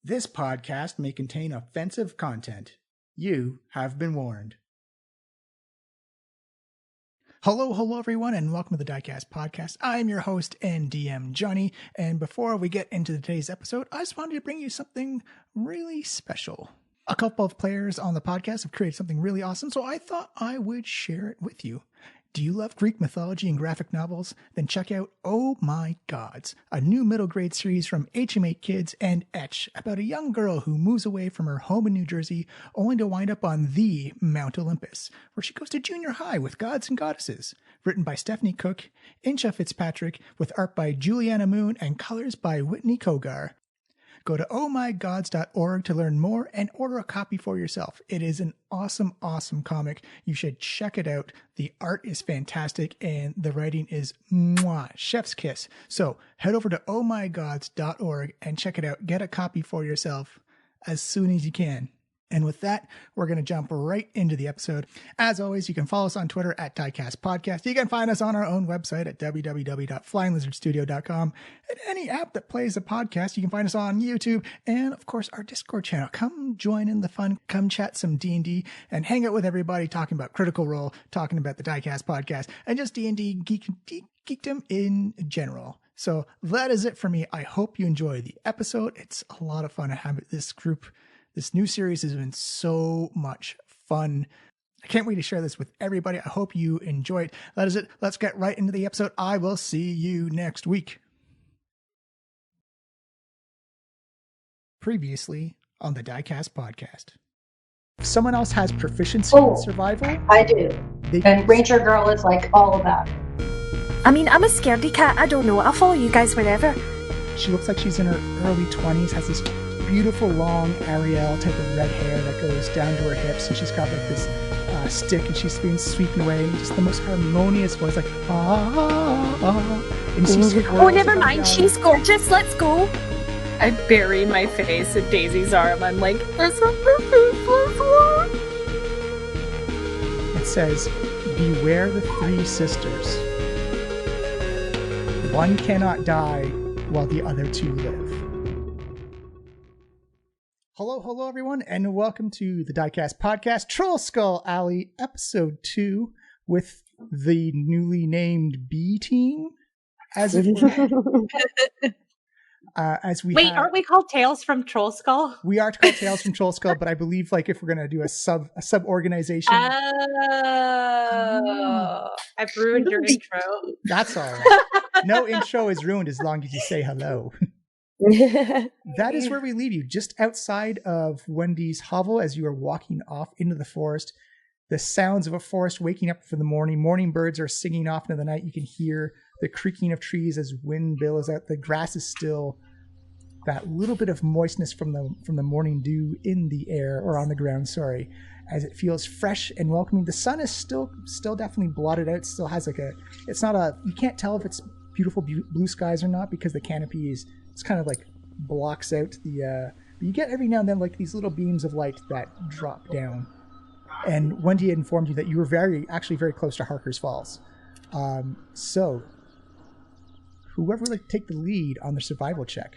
This podcast may contain offensive content. You have been warned. Hello everyone, and welcome to the Diecast Podcast. I'm your host and DM, Johnny, and before we get into today's episode, I just wanted to bring you something really special. A couple of players on the podcast have created something really awesome, so I thought I would share it with you. Do you love Greek mythology and graphic novels? Then check out Oh My Gods, a new middle grade series from HM8 Kids and Etch about a young girl who moves away from her home in New Jersey only to wind up on the Mount Olympus, where she goes to junior high with gods and goddesses. Written by Stephanie Cook, Incha Fitzpatrick, with art by Juliana Moon and colors by Whitney Kogar. Go to ohmygods.org to learn more and order a copy for yourself. It is an awesome comic. You should check it out. The art is fantastic and the writing is mwah, chef's kiss. So head over to ohmygods.org and check it out. Get a copy for yourself as soon as you can. And with that, we're going to jump right into the episode. As always, you can follow us on Twitter at Diecast Podcast. You can find us on our own website at www.flyinglizardstudio.com. And any app that plays a podcast, you can find us on YouTube. And, of course, our Discord channel. Come join in the fun. Come chat some D&D and hang out with everybody talking about Critical Role, talking about the Diecast Podcast, and just D&D geekdom in general. So that is it for me. I hope you enjoy the episode. It's a lot of fun to have this group. This new series has been so much fun. I can't wait to share this with everybody. I hope you enjoy it. That is it. Let's get right into the episode. I will see you next week. Previously on the Diecast Podcast. If someone else has proficiency in survival, I do. And Ranger Girl is like all about it. I mean, I'm a scaredy cat. I don't know. I'll follow you guys wherever. She looks like she's in her early 20s, has this beautiful long Ariel type of red hair that goes down to her hips, and she's got like this stick, and she's being sweeping away, and just the most harmonious voice, like and oh, never mind, she's gorgeous, let's go. I bury my face in Daisy's arm. I'm like, there's a Faceless One. It says, beware the three sisters. One cannot die while the other two live. Hello everyone, and welcome to the Diecast Podcast, Trollskull Alley, Episode 2, with the newly named B Team, as it were. Aren't we called Tales from Trollskull? We are called Tales from Trollskull, but I believe like if we're gonna do a sub organization. Oh, I've ruined your intro. That's all right. No intro is ruined as long as you say hello. That is where we leave you, just outside of Wendy's hovel as you are walking off into the forest. The sounds of a forest waking up for the morning. Morning birds are singing off into the night. You can hear the creaking of trees as wind billows out. The grass is still that little bit of moistness from the morning dew in the air, or on the ground, sorry, as it feels fresh and welcoming. The sun is still definitely blotted out. It still has like you can't tell if it's beautiful blue skies or not, because the canopy is, it's kind of like blocks out the, but you get every now and then like these little beams of light that drop down. And Wendy had informed you that you were very close to Harker's Falls. So whoever would like to take the lead on the survival check,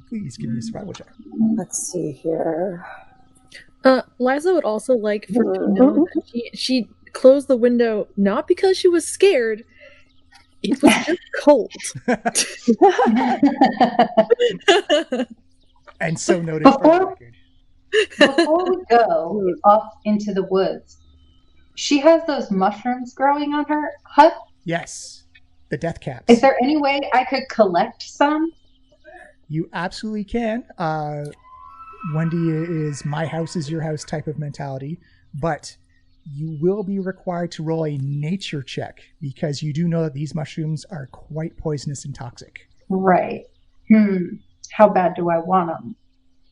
please give me a survival check. Let's see here. Liza would also like for to know that she closed the window not because she was scared. It was just cold. And so noted for the record. Before we go off into the woods, she has those mushrooms growing on her hut? Yes. The death caps. Is there any way I could collect some? You absolutely can. Wendy is my house is your house type of mentality, but you will be required to roll a nature check because you do know that these mushrooms are quite poisonous and toxic. Right. How bad do I want them?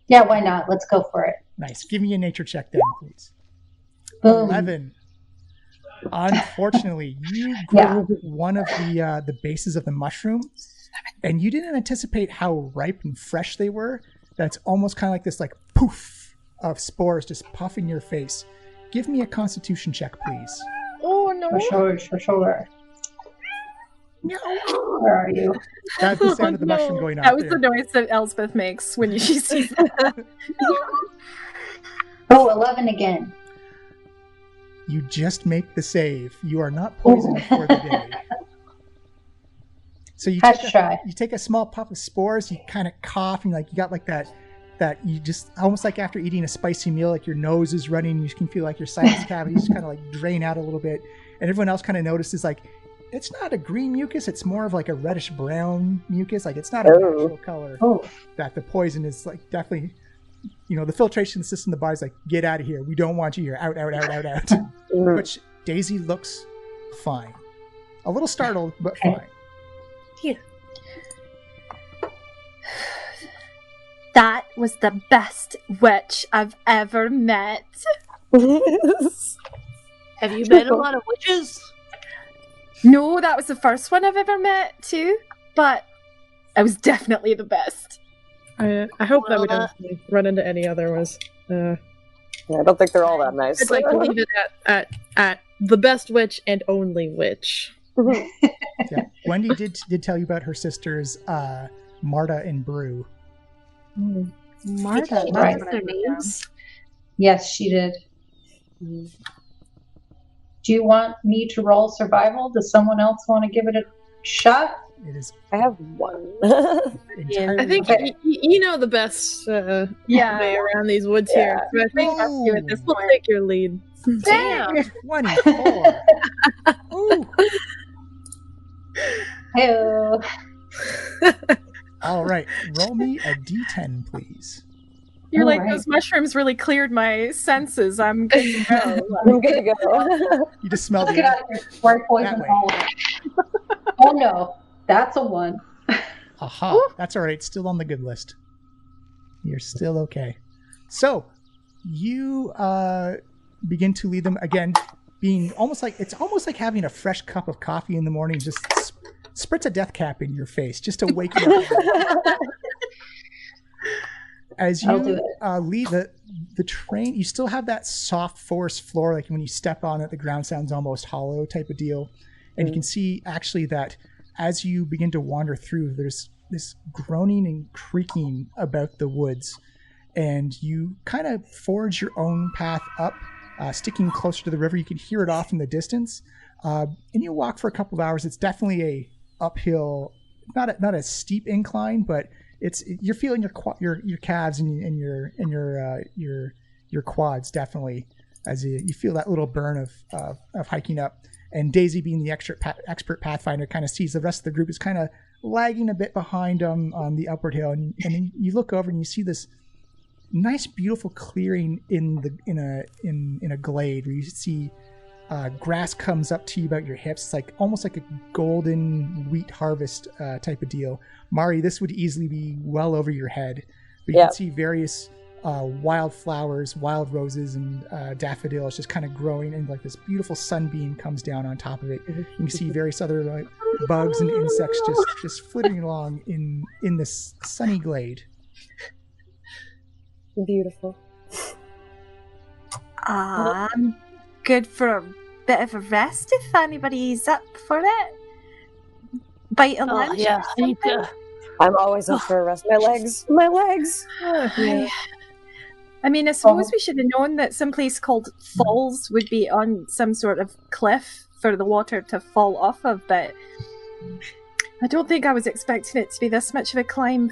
Yeah, why not? Let's go for it. Nice. Give me a nature check then, please. Boom. 11. Unfortunately, you grabbed one of the bases of the mushroom, and you didn't anticipate how ripe and fresh they were. That's almost kind of like this like poof of spores just puffing your face. Give me a constitution check, please. Oh, no. For sure. Where are you? That's the sound of the mushroom going off That was there. the noise that Elspeth makes when she sees that. Oh, 11 again. You just make the save. You are not poisoned for the day. So you take a small puff of spores, you kind of cough, and like you got like that you just almost like after eating a spicy meal, like your nose is running, you can feel like your sinus cavities just kind of like drain out a little bit, and everyone else kind of notices like it's not a green mucus, it's more of like a reddish brown mucus, like it's not a natural color. That the poison is like definitely, the filtration system in the body's like, get out of here, we don't want you here, out. Which Daisy looks fine, a little startled, but fine. Here. That was the best witch I've ever met. Have you met a lot of witches? No, that was the first one I've ever met too, but I was definitely the best. I hope that we don't run into any other ones. Yeah, I don't think they're all that nice. I'd like to leave it at the best witch and only witch. Yeah. Wendy did tell you about her sisters, Marta and Brew. Marta, Right. that's their names. Yes, she did. Do you want me to roll survival? Does someone else want to give it a shot? It is. I have one. entirely I think you know the best way around these woods here. So I think Ooh. we'll take your lead. Damn. 24. Ooh. Hello. All right, roll me a d10, please. You're like, Alright. those mushrooms really cleared my senses. I'm good to go. I'm good to go. You just smell Let's the get out of here before I poison way. all of it. Oh no, that's a 1. Aha, that's all right. Still on the good list. You're still okay. So you begin to lead them again, being almost like having a fresh cup of coffee in the morning. Just spritz a death cap in your face just to wake you up. As I'll do you it. lead the train, you still have that soft forest floor, like when you step on it, the ground sounds almost hollow type of deal. And you can see actually that as you begin to wander through, there's this groaning and creaking about the woods. And you kind of forge your own path up, sticking closer to the river. You can hear it off in the distance. And you walk for a couple of hours. It's definitely a uphill, not a steep incline, but you're feeling your calves and your quads definitely as you feel that little burn of hiking up. And Daisy, being the expert pathfinder, kind of sees the rest of the group is kind of lagging a bit behind on the upward hill, and then you look over and you see this nice, beautiful clearing in a glade where you see grass comes up to you about your hips. It's like almost like a golden wheat harvest type of deal. Mari, this would easily be well over your head, but you can see various wild flowers, wild roses, and daffodils just kind of growing, and like this beautiful sunbeam comes down on top of it. You can see various other like bugs and insects just flittering along in this sunny glade. Beautiful. I'm good for a bit of a rest if anybody's up for it. Bite a lunch. Yeah, or I need something? to. I'm always up for a rest. My legs. Yeah. I mean, I suppose we should have known that some place called Falls would be on some sort of cliff for the water to fall off of, but I don't think I was expecting it to be this much of a climb.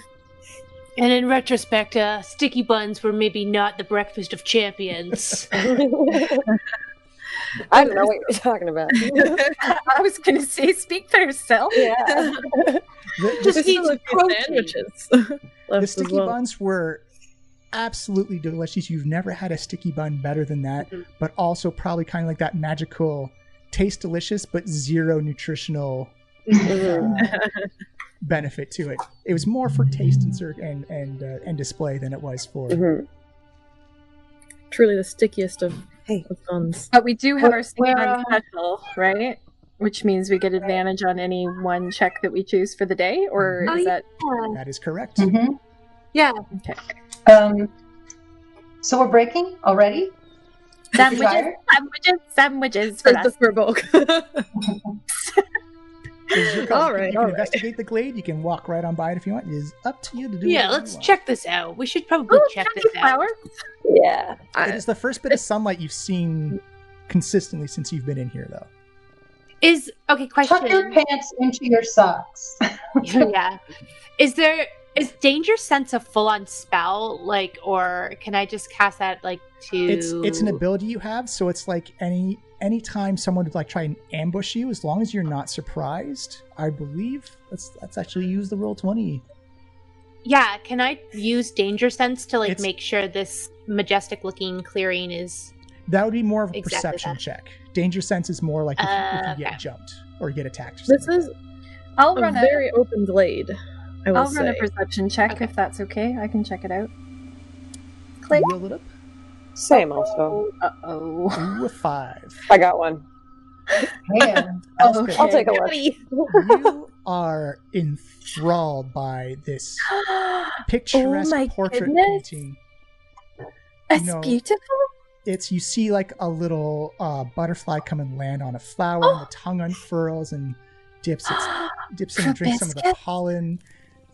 And in retrospect, sticky buns were maybe not the breakfast of champions. I don't know what you're talking about. I was going to say, speak for yourself. Yeah. Just eat some sandwiches. The sticky buns were absolutely delicious. You've never had a sticky bun better than that, but also probably kind of like that magical taste delicious, but zero nutritional benefit to it. It was more for taste and display than it was for. Truly the stickiest of buns. But we do have our sticky Where, bun special, right? Which means we get advantage on any one check that we choose for the day, or is that... That is correct. Mm-hmm. Yeah. Okay. So we're breaking already? Sandwiches for us. For bulk. Is your call. All You right, can all right. investigate the glade. You can walk right on by it if you want. It is up to you to do. Yeah, whatever let's you want. check this out. We should probably check this out. Flower. Yeah. It is the first bit of sunlight you've seen consistently since you've been in here, though. Okay, question. Tuck your pants into your socks. Yeah. Is danger sense a full-on spell, like, or can I just cast that, like, to... It's an ability you have, so it's like anytime someone would like try and ambush you, as long as you're not surprised, I believe. Let's actually use the roll 20. Yeah, can I use danger sense to, like, It's- make sure this majestic-looking clearing is... That would be more of a Exactly perception that. check. Danger sense is more like if you Okay. get jumped or you get attacked. Or This something. is I'll a run very open glade. I will I'll say. run a perception check Okay. if that's okay. I can check it out. Click. Roll it up. Same also. Uh-oh. Ooh, a 5. I got one. Man. Elspeth, I'll take a look. you are enthralled by this picturesque my portrait goodness. painting. It's know, beautiful. You see like a little butterfly come and land on a flower, and the tongue unfurls and dips in and drinks some of the Hibiscus. pollen.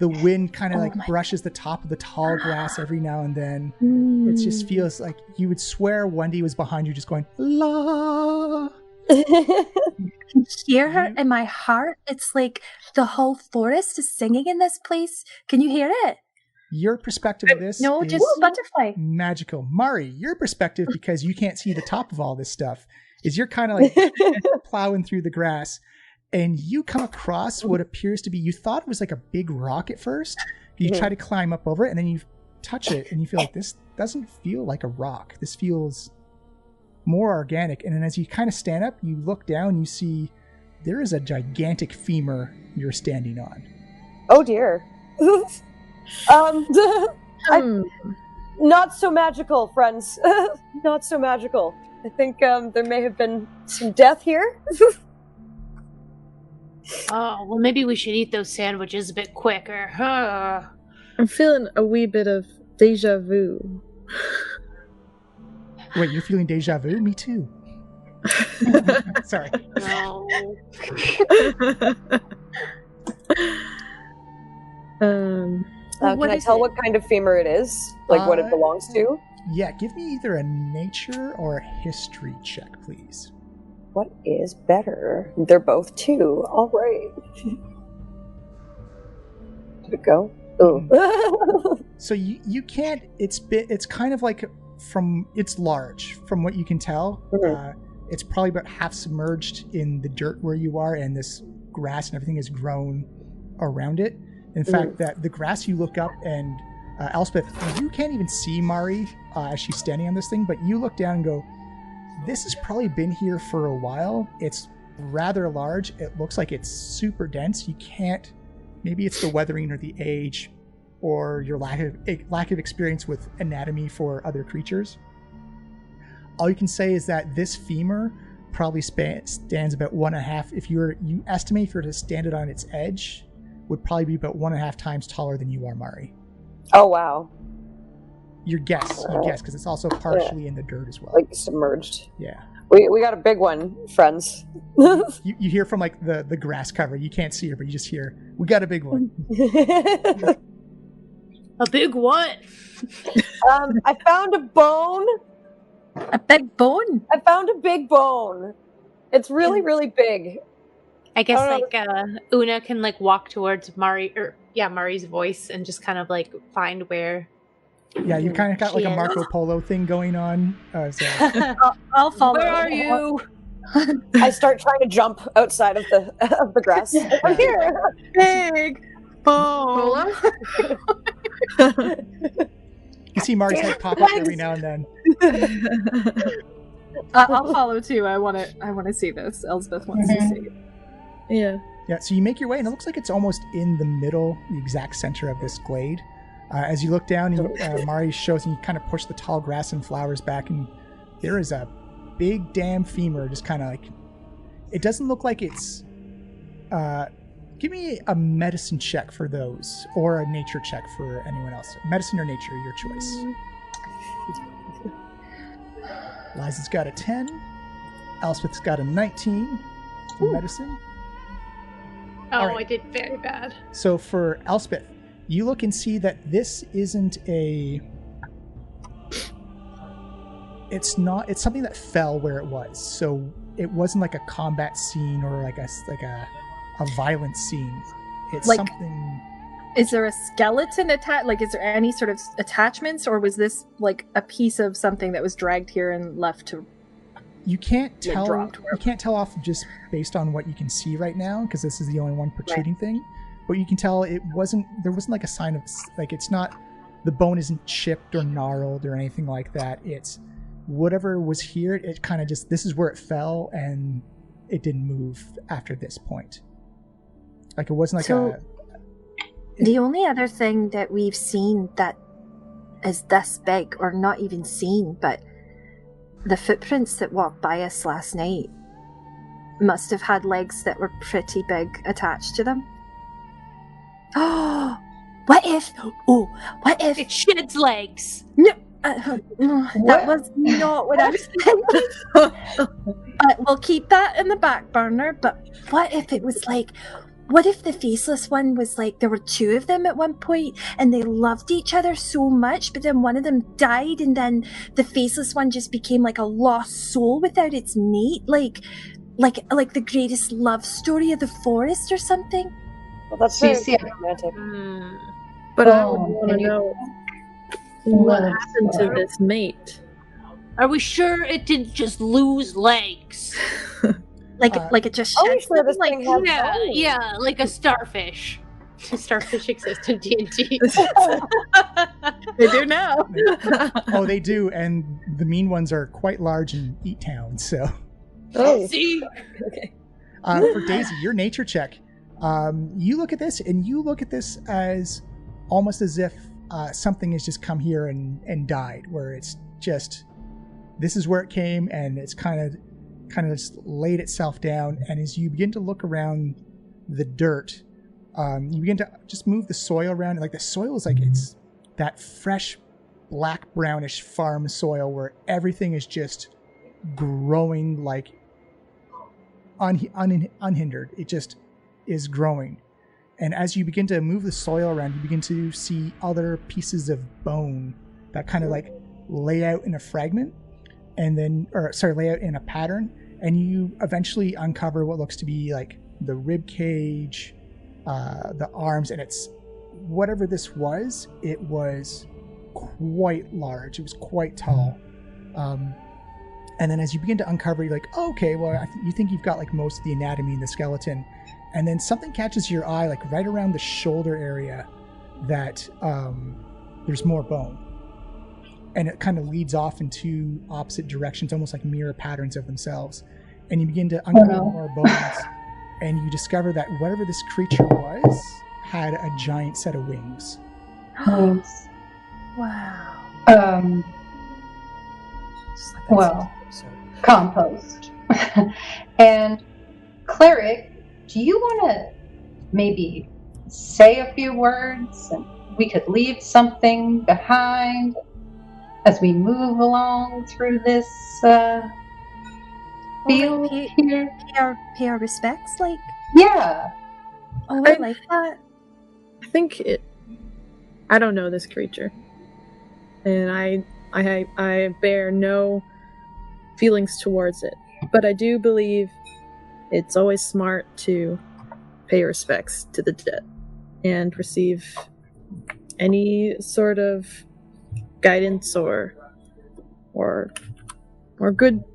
The wind kind of Oh like my brushes the top of the tall grass every now and then. Mm. It just feels like you would swear Wendy was behind you, just going la. can hear her in my heart. It's like the whole forest is singing in this place. Can you hear it? Your perspective of this No, is just butterfly. magical. Mari, your perspective, because you can't see the top of all this stuff, is you're kind of like plowing through the grass, and you come across what appears to be, you thought it was like a big rock at first. You try to climb up over it, and then you touch it, and you feel like this doesn't feel like a rock. This feels more organic. And then as you kind of stand up, you look down, you see there is a gigantic femur you're standing on. Oh dear. Not so magical, friends. Not so magical. I think there may have been some death here. Oh, well, maybe we should eat those sandwiches a bit quicker. I'm feeling a wee bit of deja vu. Wait, you're feeling deja vu? Me too. Sorry. No. Can I tell what kind of femur it is? Like what it belongs to? Yeah, give me either a nature or a history check, please. What is better? They're both 2. All right. Did it go? Ooh. So you can't. It's kind of like it's large from what you can tell. It's probably about half submerged in the dirt where you are, and this grass and everything has grown around it. In fact, that the grass you look up and Elspeth, you can't even see Mari as she's standing on this thing, but you look down and go, this has probably been here for a while. It's rather large. It looks like it's super dense. You can't, maybe it's the weathering or the age or your lack of experience with anatomy for other creatures. All you can say is that this femur probably stands about 1.5. If you estimate if you were to stand it on its edge, would probably be about 1.5 times taller than you are, Mari. Oh wow. Your guess, because it's also partially in the dirt as well. Like submerged. Yeah. We got a big one, friends. You hear from like the grass cover. You can't see her, but you just hear, we got a big one. A big what? I found a bone. A big bone. I found a big bone. It's really, really big. I guess Oh, like Una can like walk towards Mari's voice and just kind of like find where. Yeah, you kind of got like a She is. Marco Polo thing going on. So. I'll follow. Where are you? I start trying to jump outside of the grass. I'm here. Big bone. You see Mari's head pop up every now and then. I'll follow too. I want to see this. Elspeth wants to see. Yeah. Yeah, so you make your way, and it looks like it's almost in the middle, the exact center of this glade. As you look down, Mari shows, and you kind of push the tall grass and flowers back, and there is a big damn femur just kind of like... It doesn't look like it's... give me a medicine check for those, or a nature check for anyone else. Medicine or nature, your choice. Liza's got a 10. Elspeth's got a 19 for medicine. Oh, All right. I did very bad. So for Elspeth, you look and see that this isn't it's something that fell where it was. So it wasn't like a combat scene or like a violent scene. It's Like- something. Is there a skeleton attached? Like, is there any sort of attachments, or was this like a piece of something that was dragged here and left to? You can't tell. dropped. You can't tell off just based on what you can see right now, because this is the only one protruding thing. But you can tell it wasn't. There wasn't like a sign of like it's not. The bone isn't chipped or gnarled or anything like that. It's whatever was here. It kind of just. This is where it fell, and it didn't move after this point. Like it wasn't like So- a. The only other thing that we've seen that is this big, or not even seen, but the footprints that walked by us last night must have had legs that were pretty big attached to them. Oh, what if It sheds legs. that was not what I was thinking. We'll keep that in the back burner, but what if it was like, what if the Faceless One was like, there were two of them at one point and they loved each other so much, but then one of them died and then the Faceless One just became like a lost soul without its mate, like the greatest love story of the forest or something? Well, that's So you very see- romantic. But I Oh, would want to and you- know what Love happened to story. this mate. Are we sure it didn't just lose legs? Like Uh, it just Are we sheds sure them, this like thing has Yeah, bones? yeah, like a starfish. Starfish exist in D&D. They do now. Oh, they do, and the mean ones are quite large and eat towns. So. Oh, See? okay. For Daisy, your nature check. You look at this, and you look at this as almost as if something has just come here and died. Where it's just this is where it came, and it's kind of just laid itself down. And as you begin to look around the dirt, you begin to just move the soil around. Like the soil is like it's that fresh, black brownish farm soil where everything is just growing like unhindered. It just is growing. And as you begin to move the soil around, you begin to see other pieces of bone that kind of like lay out in a fragment lay out in a pattern. And you eventually uncover what looks to be like the rib cage, the arms, and it's whatever this was, it was quite large. It was quite tall. And then as you begin to uncover, you're like, oh, okay, well, you think you've got like most of the anatomy in the skeleton. And then something catches your eye, like right around the shoulder area, that there's more bone. And it kind of leads off in two opposite directions, almost like mirror patterns of themselves. And you begin to uncover more bones. And you discover that whatever this creature was had a giant set of wings. Nice. Wow. Just like Well. so. Compost. And Cleric, do you want to maybe say a few words and we could leave something behind as we move along through this field like, here? pay our respects, like. Yeah. Oh, I like that. I think it. I don't know this creature, and I bear no feelings towards it. But I do believe it's always smart to pay respects to the dead and receive any sort of guidance or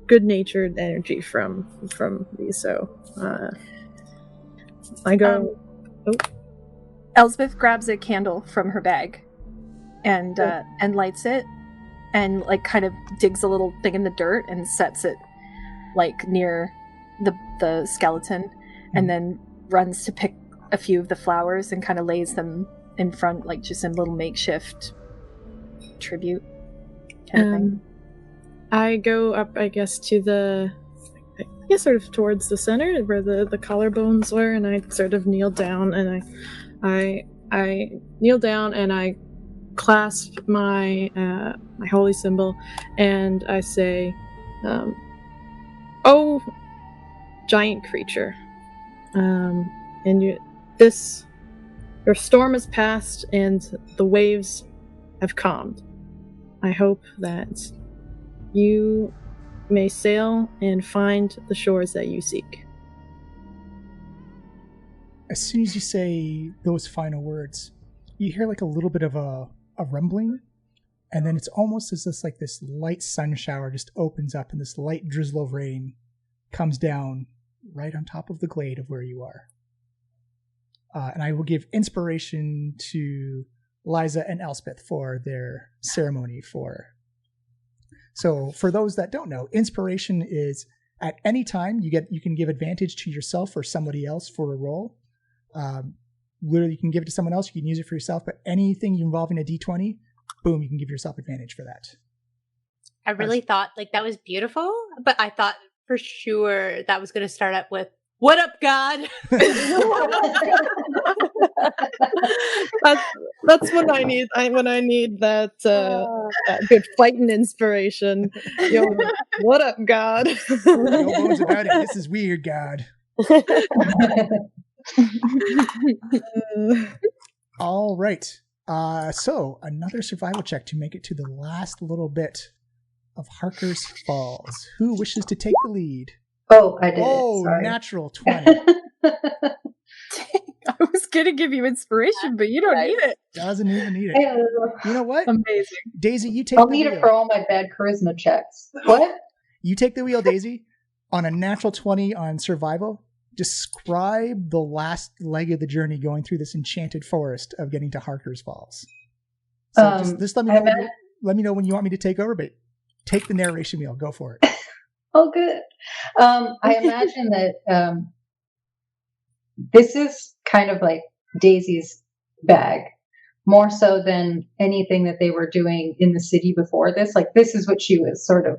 good-natured energy from these. So I go. Elsbeth grabs a candle from her bag and lights it and like kind of digs a little thing in the dirt and sets it like near the skeleton and then runs to pick a few of the flowers and kind of lays them in front, like just in little makeshift tribute kind of thing. I go up, I guess, to sort of towards the center where the collarbones were, and I sort of kneel down, and I kneel down and I clasp my my holy symbol, and I say, "Oh, giant creature, and your storm has passed and the waves have calmed. I hope that you may sail and find the shores that you seek. As soon as you say those final words, you hear like a little bit of a rumbling, and then it's almost as if like this light sun shower just opens up and this light drizzle of rain comes down right on top of the glade of where you are. And I will give inspiration to Liza and Elspeth for their ceremony for. So for those that don't know, inspiration is at any time you can give advantage to yourself or somebody else for a roll. Literally, you can give it to someone else. You can use it for yourself, but anything involving a D20, boom, you can give yourself advantage for that. I really thought like that was beautiful, but I thought for sure that was going to start up with "What up, God?" That's what I need. When I need that good fighting inspiration. Yo, what up, God? No bones about it. This is weird, God. All right. So another survival check to make it to the last little bit of Harker's Falls. Who wishes to take the lead? Oh, I did. Oh, Sorry. Natural 20. I was going to give you inspiration, but you don't need it. Doesn't even need it. You know what? Amazing. Daisy, you take I'll the need wheel. it for all my bad charisma checks. What? You take the wheel, Daisy. On a natural 20 on survival, describe the last leg of the journey going through this enchanted forest of getting to Harker's Falls. So just let me know. Let me know when you want me to take over, but take the narration wheel. Go for it. Oh, good. I imagine that this is kind of like Daisy's bag, more so than anything that they were doing in the city before this. Like, this is what she was sort of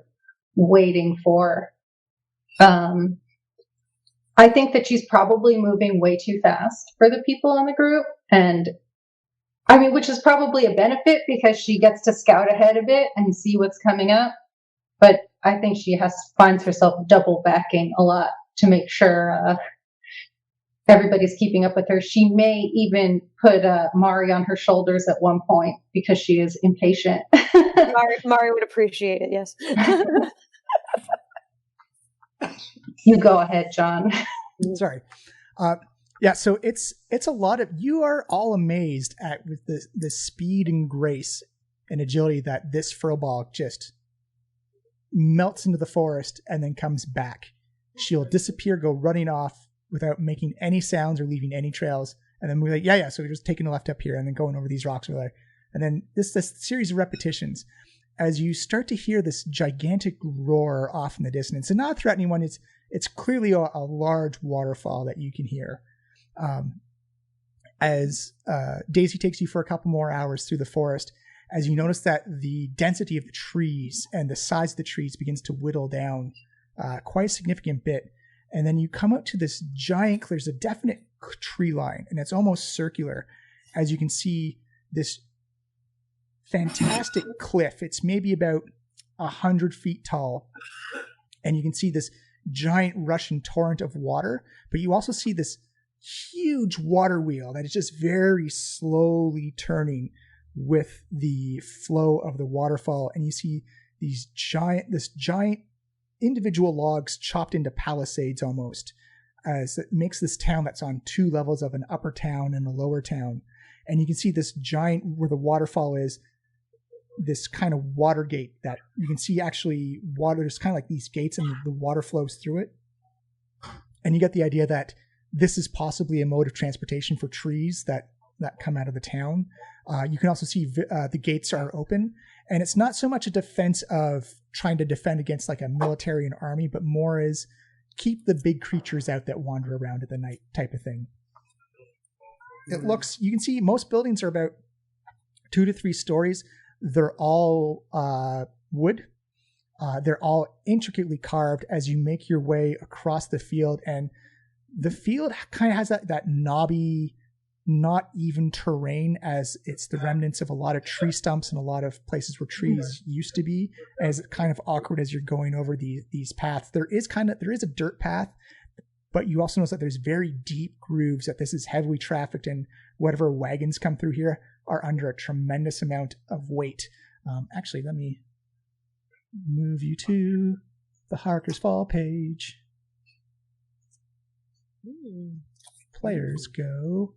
waiting for. I think that she's probably moving way too fast for the people in the group. And I mean, which is probably a benefit because she gets to scout ahead a bit and see what's coming up. But I think she finds herself double backing a lot to make sure everybody's keeping up with her. She may even put Mari on her shoulders at one point because she is impatient. Mari would appreciate it, yes. You go ahead, John. Sorry. Yeah, so it's a lot of, you are all amazed at with the speed and grace and agility that this furball just melts into the forest and then comes back. She'll disappear, go running off without making any sounds or leaving any trails. And then we're like, yeah. So we're just taking a left up here and then going over these rocks over there. And then this series of repetitions as you start to hear this gigantic roar off in the distance, and not a threatening one. It's clearly a large waterfall that you can hear. As Daisy takes you for a couple more hours through the forest, as you notice that the density of the trees and the size of the trees begins to whittle down quite a significant bit. And then you come up to this giant, there's a definite tree line, and it's almost circular. As you can see this fantastic cliff. It's maybe about 100 feet tall. And you can see this giant rushing torrent of water. But you also see this huge water wheel that is just very slowly turning with the flow of the waterfall. And you see this giant individual logs chopped into palisades almost, as it makes this town that's on two levels of an upper town and a lower town. And you can see this giant, where the waterfall is, this kind of water gate that you can see actually water. There's kind of like these gates and the water flows through it. And you get the idea that this is possibly a mode of transportation for trees that come out of the town. You can also see the gates are open, and it's not so much a defense of trying to defend against like a military and army, but more is keep the big creatures out that wander around at the night type of thing. It looks, you can see most buildings are about 2 to 3 stories. They're all wood. They're all intricately carved as you make your way across the field. And the field kind of has that knobby, not even terrain, as it's the remnants of a lot of tree stumps and a lot of places where trees used to be, as kind of awkward as you're going over these paths. There is a dirt path, but you also notice that there's very deep grooves, that this is heavily trafficked, and whatever wagons come through here are under a tremendous amount of weight. Actually, let me move you to the Harker's Fall page. Players go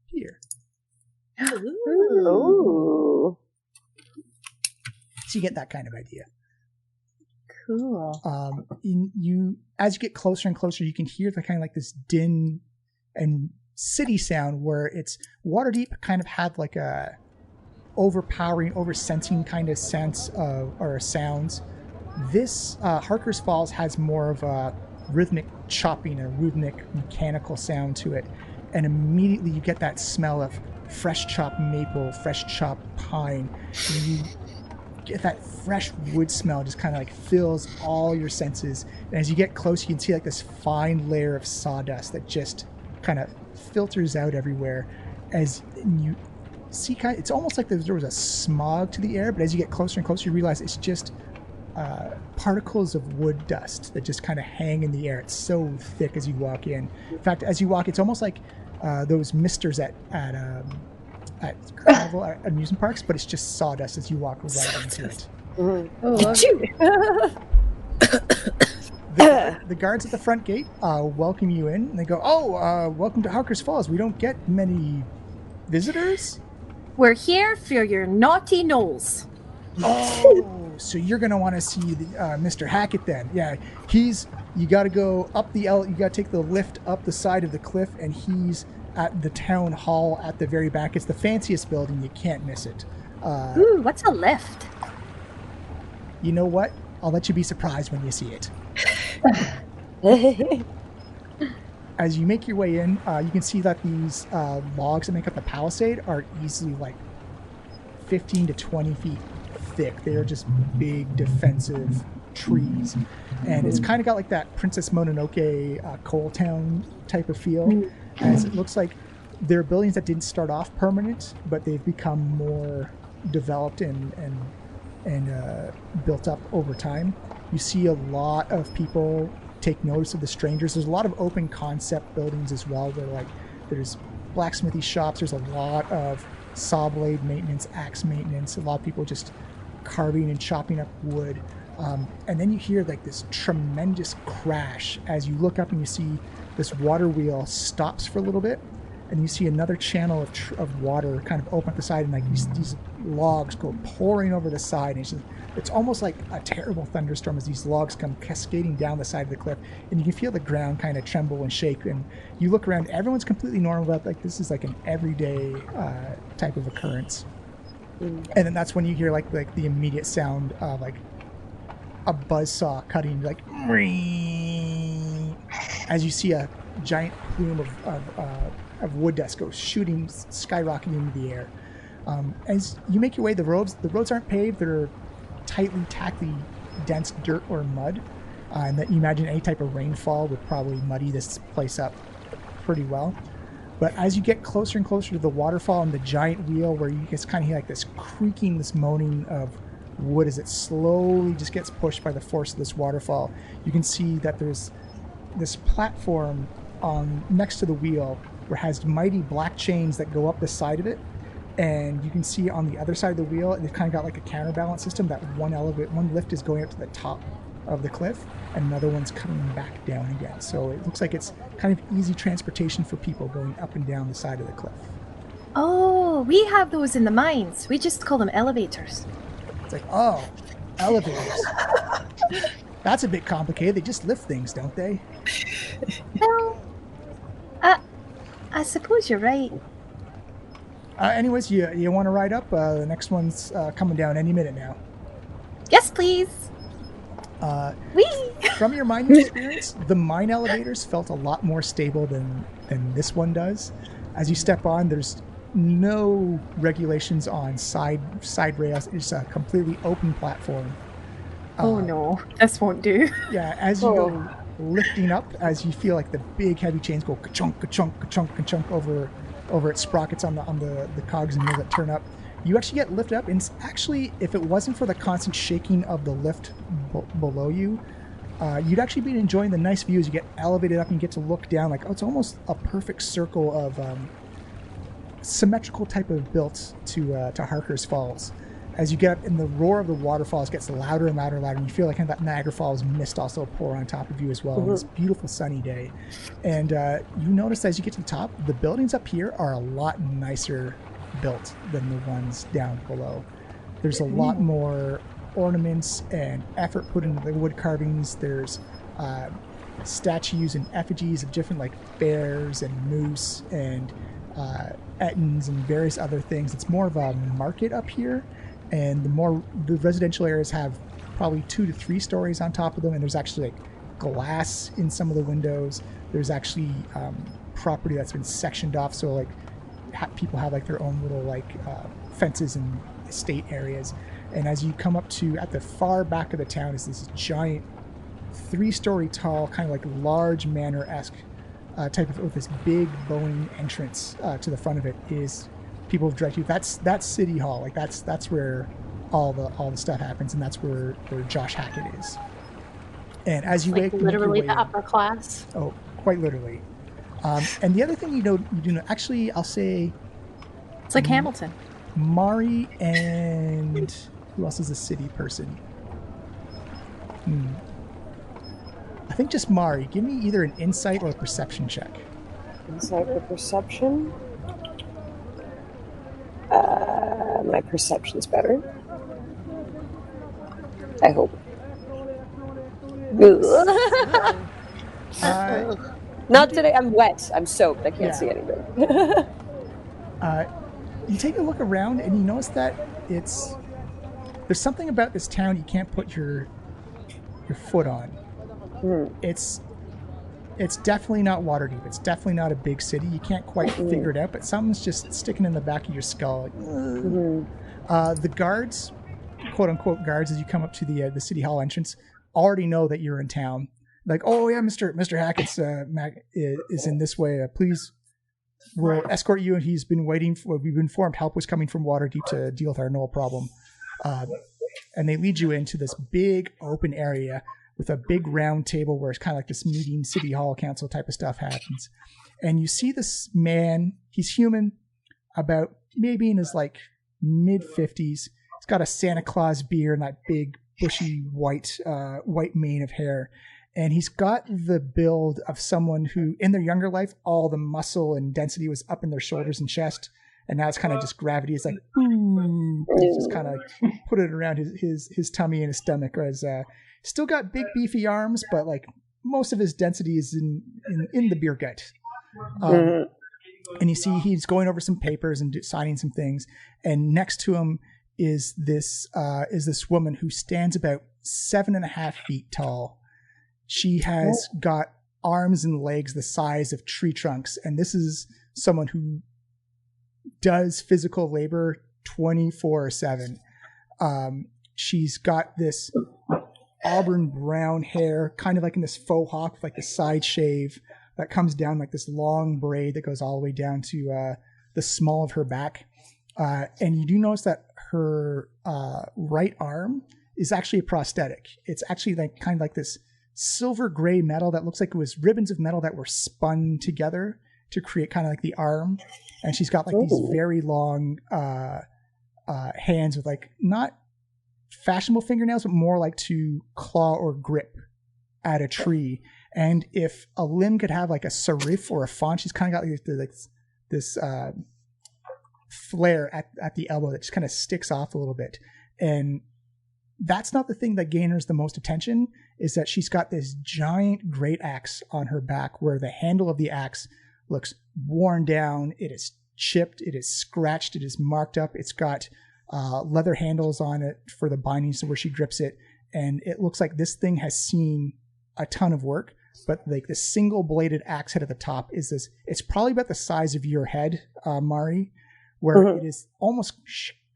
here. Ooh. So you get that kind of idea. Cool. As you get closer and closer, you can hear the kind of like this din and city sound where it's Waterdeep kind of had like a overpowering, oversensing kind of sense of or sounds. This Harker's Falls has more of a rhythmic chopping, a rhythmic mechanical sound to it, and immediately you get that smell of fresh chopped maple, fresh chopped pine. And you get that fresh wood smell, just kind of like fills all your senses. And as you get close, you can see like this fine layer of sawdust that just kind of filters out everywhere. As you see, it's almost like there was a smog to the air, but as you get closer and closer, you realize it's just particles of wood dust that just kind of hang in the air. It's so thick as you walk in. In fact, as you walk, it's almost like those misters at carnival amusement parks, but it's just sawdust as you walk right into it. The guards at the front gate welcome you in, and they go, welcome to Harker's Falls. We don't get many visitors. We're here for your naughty gnolls. Oh, so you're going to want to see Mr. Hackett then. Yeah, you got to go up you got to take the lift up the side of the cliff, and he's at the town hall at the very back. It's the fanciest building. You can't miss it. Ooh, what's a lift? You know what? I'll let you be surprised when you see it. As you make your way in, you can see that these logs that make up the palisade are easily like 15 to 20 feet thick. They are just big defensive trees. And it's kind of got like that Princess Mononoke Coal Town type of feel, as it looks like they're buildings that didn't start off permanent, but they've become more developed and built up over time. You see a lot of people take notice of the strangers. There's a lot of open concept buildings as well, where like there's blacksmithy shops, there's a lot of saw blade maintenance, axe maintenance, a lot of people just carving and chopping up wood. And then you hear like this tremendous crash as you look up and you see this water wheel stops for a little bit, and you see another channel of water kind of open at the side, and like these logs go pouring over the side, and it's almost like a terrible thunderstorm as these logs come cascading down the side of the cliff, and you can feel the ground kind of tremble and shake. And you look around, everyone's completely normal, but like this is like an everyday type of occurrence. And then that's when you hear like the immediate sound of like a buzzsaw cutting, like as you see a giant plume of wood dust go shooting, skyrocketing into the air. As you make your way, the roads aren't paved; they're tightly, tackly, dense dirt or mud, and that you imagine any type of rainfall would probably muddy this place up pretty well. But as you get closer and closer to the waterfall and the giant wheel, where you just kind of hear like this creaking, this moaning of wood as it slowly just gets pushed by the force of this waterfall, you can see that there's this platform next to the wheel where it has mighty black chains that go up the side of it, and you can see on the other side of the wheel they've kind of got like a counterbalance system that one lift is going up to the top of the cliff and another one's coming back down again. So it looks like it's kind of easy transportation for people going up and down the side of the cliff. Oh, we have those in the mines. We just call them elevators. It's like, oh, elevators. That's a bit complicated. They just lift things, don't they? Well, I suppose you're right. Anyways, you want to ride up? The next one's coming down any minute now. Yes, please. From your mining experience, the mine elevators felt a lot more stable than this one does. As you step on, there's no regulations on side rails. It's a completely open platform. Oh no, this won't do. Yeah, as you go lifting up, as you feel like the big heavy chains go ka-chunk, ka-chunk, ka-chunk, ka-chunk over its sprockets on the cogs and wheels that turn up, you actually get lifted up. And actually, if it wasn't for the constant shaking of the lift below you, You'd actually be enjoying the nice views. You get elevated up and you get to look down. Like, it's almost a perfect circle of symmetrical type of built to Harker's Falls. As you get up, and the roar of the waterfalls gets louder and louder and louder, and you feel like that Niagara Falls mist also pour on top of you as well on this beautiful sunny day. And you notice as you get to the top, the buildings up here are a lot nicer built than the ones down below. There's a lot more ornaments and effort put into the wood carvings. There's statues and effigies of different like bears and moose and ettins and various other things. It's more of a market up here. And the residential areas have probably 2 to 3 stories on top of them, and there's actually like glass in some of the windows. There's actually property that's been sectioned off, so like people have like their own little like fences and estate areas. And as you come up to at the far back of the town is this giant 3-story tall, kind of like large manor-esque type of with this big bowing entrance to the front of it is. People have directed you. That's City Hall. Like that's where all the stuff happens, and that's where Josh Hackett is. And as you like wake, literally the upper class. Oh, quite literally. And the other thing you do know. Actually, I'll say it's like Hamilton. Mari and who else is a city person? I think just Mari. Give me either an insight or a perception check. Insight or perception? My perception's better. I hope. Not today. I'm wet. I'm soaked. I can't see anything. You take a look around and you notice that there's something about this town you can't put your foot on. It's definitely not Waterdeep. It's definitely not a big city. You can't quite figure it out, but something's just sticking in the back of your skull. The guards, quote-unquote guards, as you come up to the city hall entrance, already know that you're in town. Like, oh yeah, Mr. Hackett's is in this way. Please, we'll escort you. And he's been waiting for. We've been informed help was coming from Waterdeep to deal with our gnoll problem. And they lead you into this big open area with a big round table where it's kind of like this meeting, city hall, council type of stuff happens. And you see this man, he's human, about maybe in his like mid-50s. He's got a Santa Claus beard and that big bushy white mane of hair. And he's got the build of someone who, in their younger life, all the muscle and density was up in their shoulders and chest. And now it's kind of just gravity. It's like, it's just kind of like put it around his tummy and his stomach. Whereas still got big beefy arms, but like most of his density is in the beer gut. And you see he's going over some papers and signing some things. And next to him is this woman who stands about 7.5 feet tall. She has got arms and legs the size of tree trunks. And this is someone who does physical labor 24/7. She's got this auburn brown hair, kind of like in this faux hawk, like the side shave that comes down like this long braid that goes all the way down to the small of her back. And you do notice that her right arm is actually a prosthetic. It's actually like kind of like this silver gray metal that looks like it was ribbons of metal that were spun together to create kind of like the arm. And she's got like these very long hands with like not fashionable fingernails, but more like to claw or grip at a tree. And if a limb could have like a serif or a font, she's kind of got like this flare at the elbow that just kind of sticks off a little bit. And that's not the thing that gainers the most attention, is that she's got this giant great axe on her back where the handle of the axe looks worn down. It is chipped. It is scratched. It is marked up. It's got leather handles on it for the bindings where she grips it. And it looks like this thing has seen a ton of work, but like the single bladed axe head at the top is this, it's probably about the size of your head, Mari, where it is almost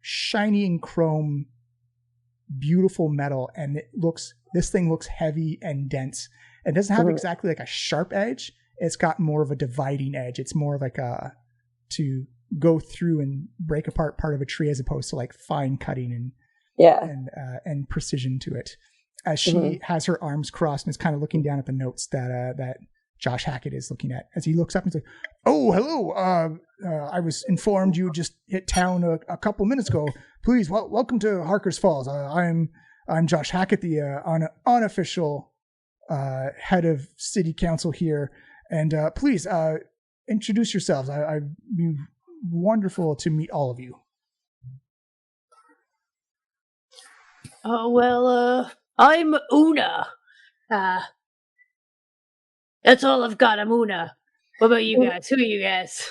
shiny and chrome, beautiful metal. And this thing looks heavy and dense. It doesn't have exactly like a sharp edge. It's got more of a dividing edge. It's more of like to go through and break apart part of a tree as opposed to like fine cutting and precision to it. as she has her arms crossed and is kind of looking down at the notes that Josh Hackett is looking at. As he looks up and says, "Oh, hello. I was informed you just hit town a couple minutes ago. Please, welcome to Harker's Falls. I'm Josh Hackett, the unofficial head of city council here. And please introduce yourselves. I'd be wonderful to meet all of you." Oh, well, I'm Una. That's all I've got. I'm Una. What about you guys? Who are you guys?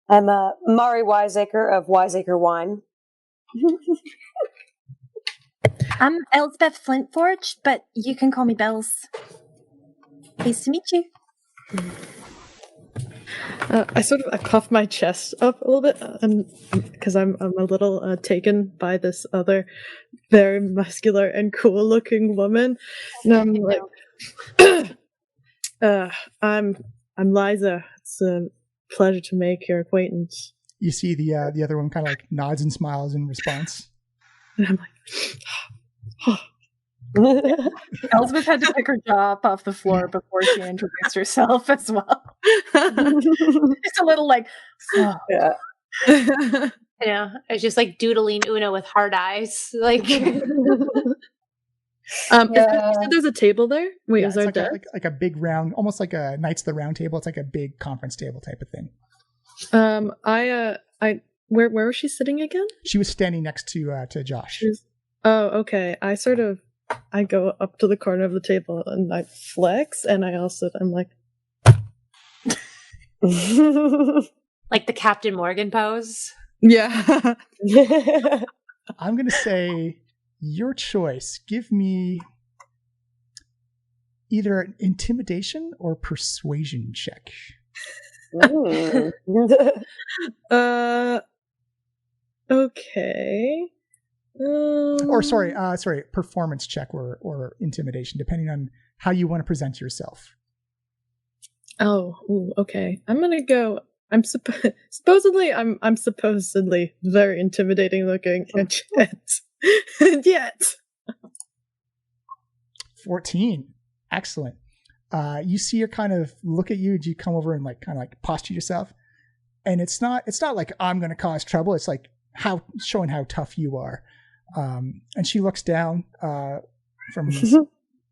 I'm Mari Wiseacre of Wiseacre Wine. I'm Elsbeth Flintforge, but you can call me Bells. Nice to meet you. I puff my chest up a little bit, because I'm a little taken by this other very muscular and cool looking woman, and I'm like, I'm Liza. It's a pleasure to make your acquaintance. You see the other one kind of like nods and smiles in response. And I'm like, Elizabeth had to pick her jaw up off the floor before she introduced herself as well. It's a little like, oh. Yeah. I know. I was just like doodling Una with hard eyes. Like, you said there's a table there? Wait, is there like a big round, almost like a Knights of the Round Table. It's like a big conference table type of thing. Where was she sitting again? She was standing next to Josh. Oh, okay. I go up to the corner of the table and I flex, and I'm like, like the Captain Morgan pose. yeah. I'm gonna say your choice. Give me either an intimidation or persuasion check. Okay. Or sorry, performance check or intimidation, depending on how you want to present yourself. Oh, okay. I'm gonna go. I'm supposedly very intimidating looking, and yet 14. Excellent. You see her kind of look at you as you come over and like kind of like posture yourself, and it's not like I'm going to cause trouble. It's like showing how tough you are. And she looks down from this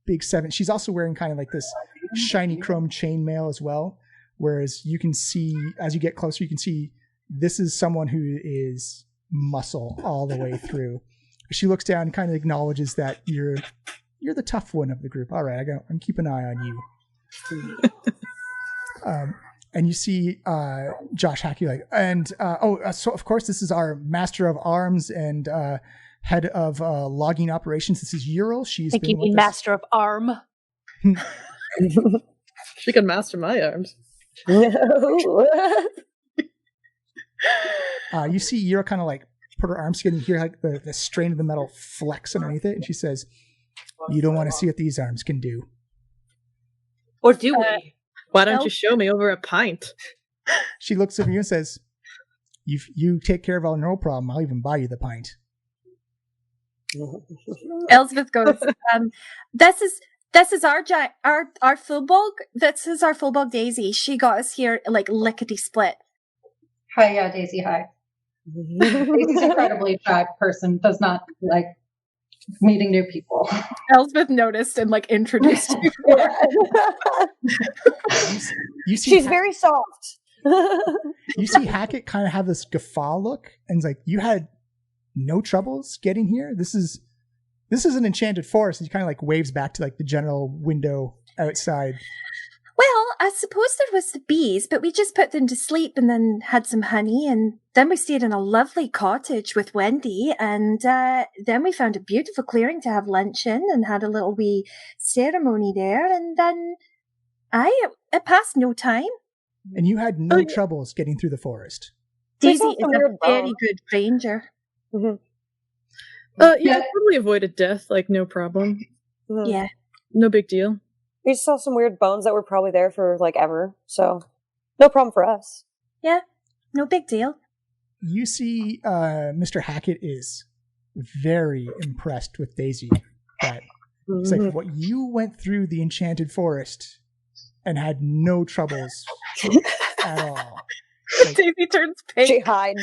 big 7. She's also wearing kind of like this shiny chrome chainmail as well. Whereas you can see, as you get closer, you can see this is someone who is muscle all the way through. She looks down and kind of acknowledges that you're the tough one of the group. All right, I'm keeping an eye on you. And you see Josh Hackey like, and so of course this is our Master of Arms and head of logging operations. This is Ural. She's think you mean Master of Arm. She can master my arms. You see Ural kind of like put her arms together and you hear like the strain of the metal flex underneath it, and she says, "You don't want to see what these arms can do." Or do we? Why don't you show me over a pint? She looks at you and says, "You take care of our neural problem. I'll even buy you the pint." Elizabeth goes, this is our Fullbog. This is our Fullbog Daisy. She got us here like lickety split. Hi, yeah, Daisy. Hi. Daisy's incredibly shy person. Does not like meeting new people. Elizabeth noticed and like introduced you. You see she's very soft. You see Hackett kind of have this guffaw look, and it's like, you had no troubles getting here. This is an enchanted forest. And he kind of like waves back to like the general window outside. Well, I suppose there was the bees, but we just put them to sleep and then had some honey, and then we stayed in a lovely cottage with Wendy, and then we found a beautiful clearing to have lunch in and had a little wee ceremony there, and then it passed no time. And you had no troubles getting through the forest. Daisy is a very good ranger. Mm-hmm. Yeah, totally avoided death, like no problem. Yeah. No big deal. We just saw some weird bones that were probably there for like ever, so no problem for us. Yeah, no big deal. You see Mr. Hackett is very impressed with Daisy. that it's like what you went through the Enchanted Forest and had no troubles at all. Like, Daisy turns pink. She hides.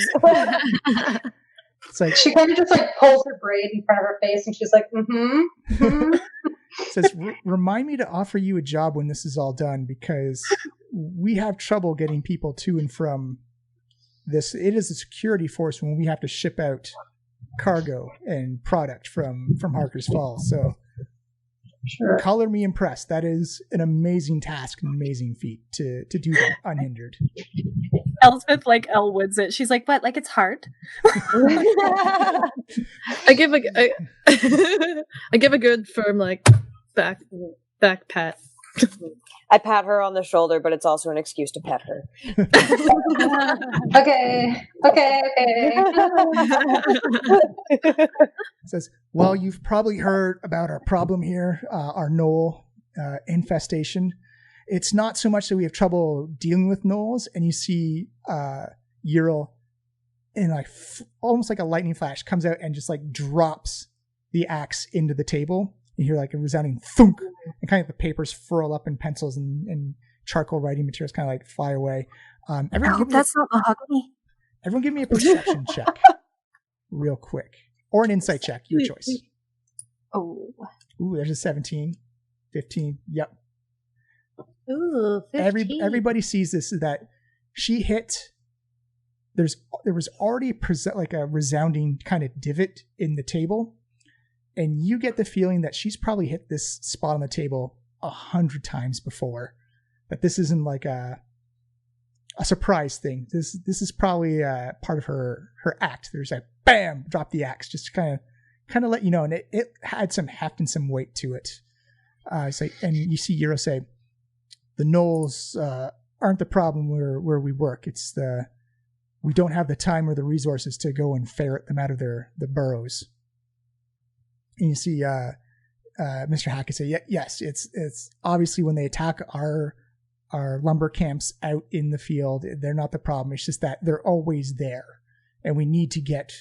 it's like She kind of just like pulls her braid in front of her face, and she's like, says, remind me to offer you a job when this is all done, because we have trouble getting people to and from this. It is a security force when we have to ship out cargo and product from Harker's Falls. So Sure. color me impressed. That is an amazing task, an amazing feat to do that unhindered. Elspeth like Elwoods it. She's like, what? Like it's hard? I give a good firm like back pat. I pat her on the shoulder, but it's also an excuse to pet her. Okay. It says, well, you've probably heard about our problem here, our gnoll infestation. It's not so much that we have trouble dealing with gnolls, and you see Ural in like almost like a lightning flash comes out and just like drops the axe into the table. You hear like a resounding thunk, and kind of the papers furl up, and pencils and charcoal writing materials kind of like fly away. Everyone give me That's not mahogany. everyone give me a perception check real quick. Or an insight check, your choice. Oh. Ooh, there's a 17. 15. Yep. Ooh, 15. Everybody sees this, that she hit. There was already like a resounding kind of divot in the table, and you get the feeling that she's probably hit this spot on the table 100 times before. That this isn't like a surprise thing. This is probably part of her act. There's a bam, drop the axe, just kind of let you know, and it had some heft and some weight to it. And you see Euro say, the gnolls aren't the problem where we work. It's we don't have the time or the resources to go and ferret them out of the burrows. And you see Mr. Hackett say, yes, it's obviously when they attack our lumber camps out in the field, they're not the problem. It's just that they're always there, and we need to get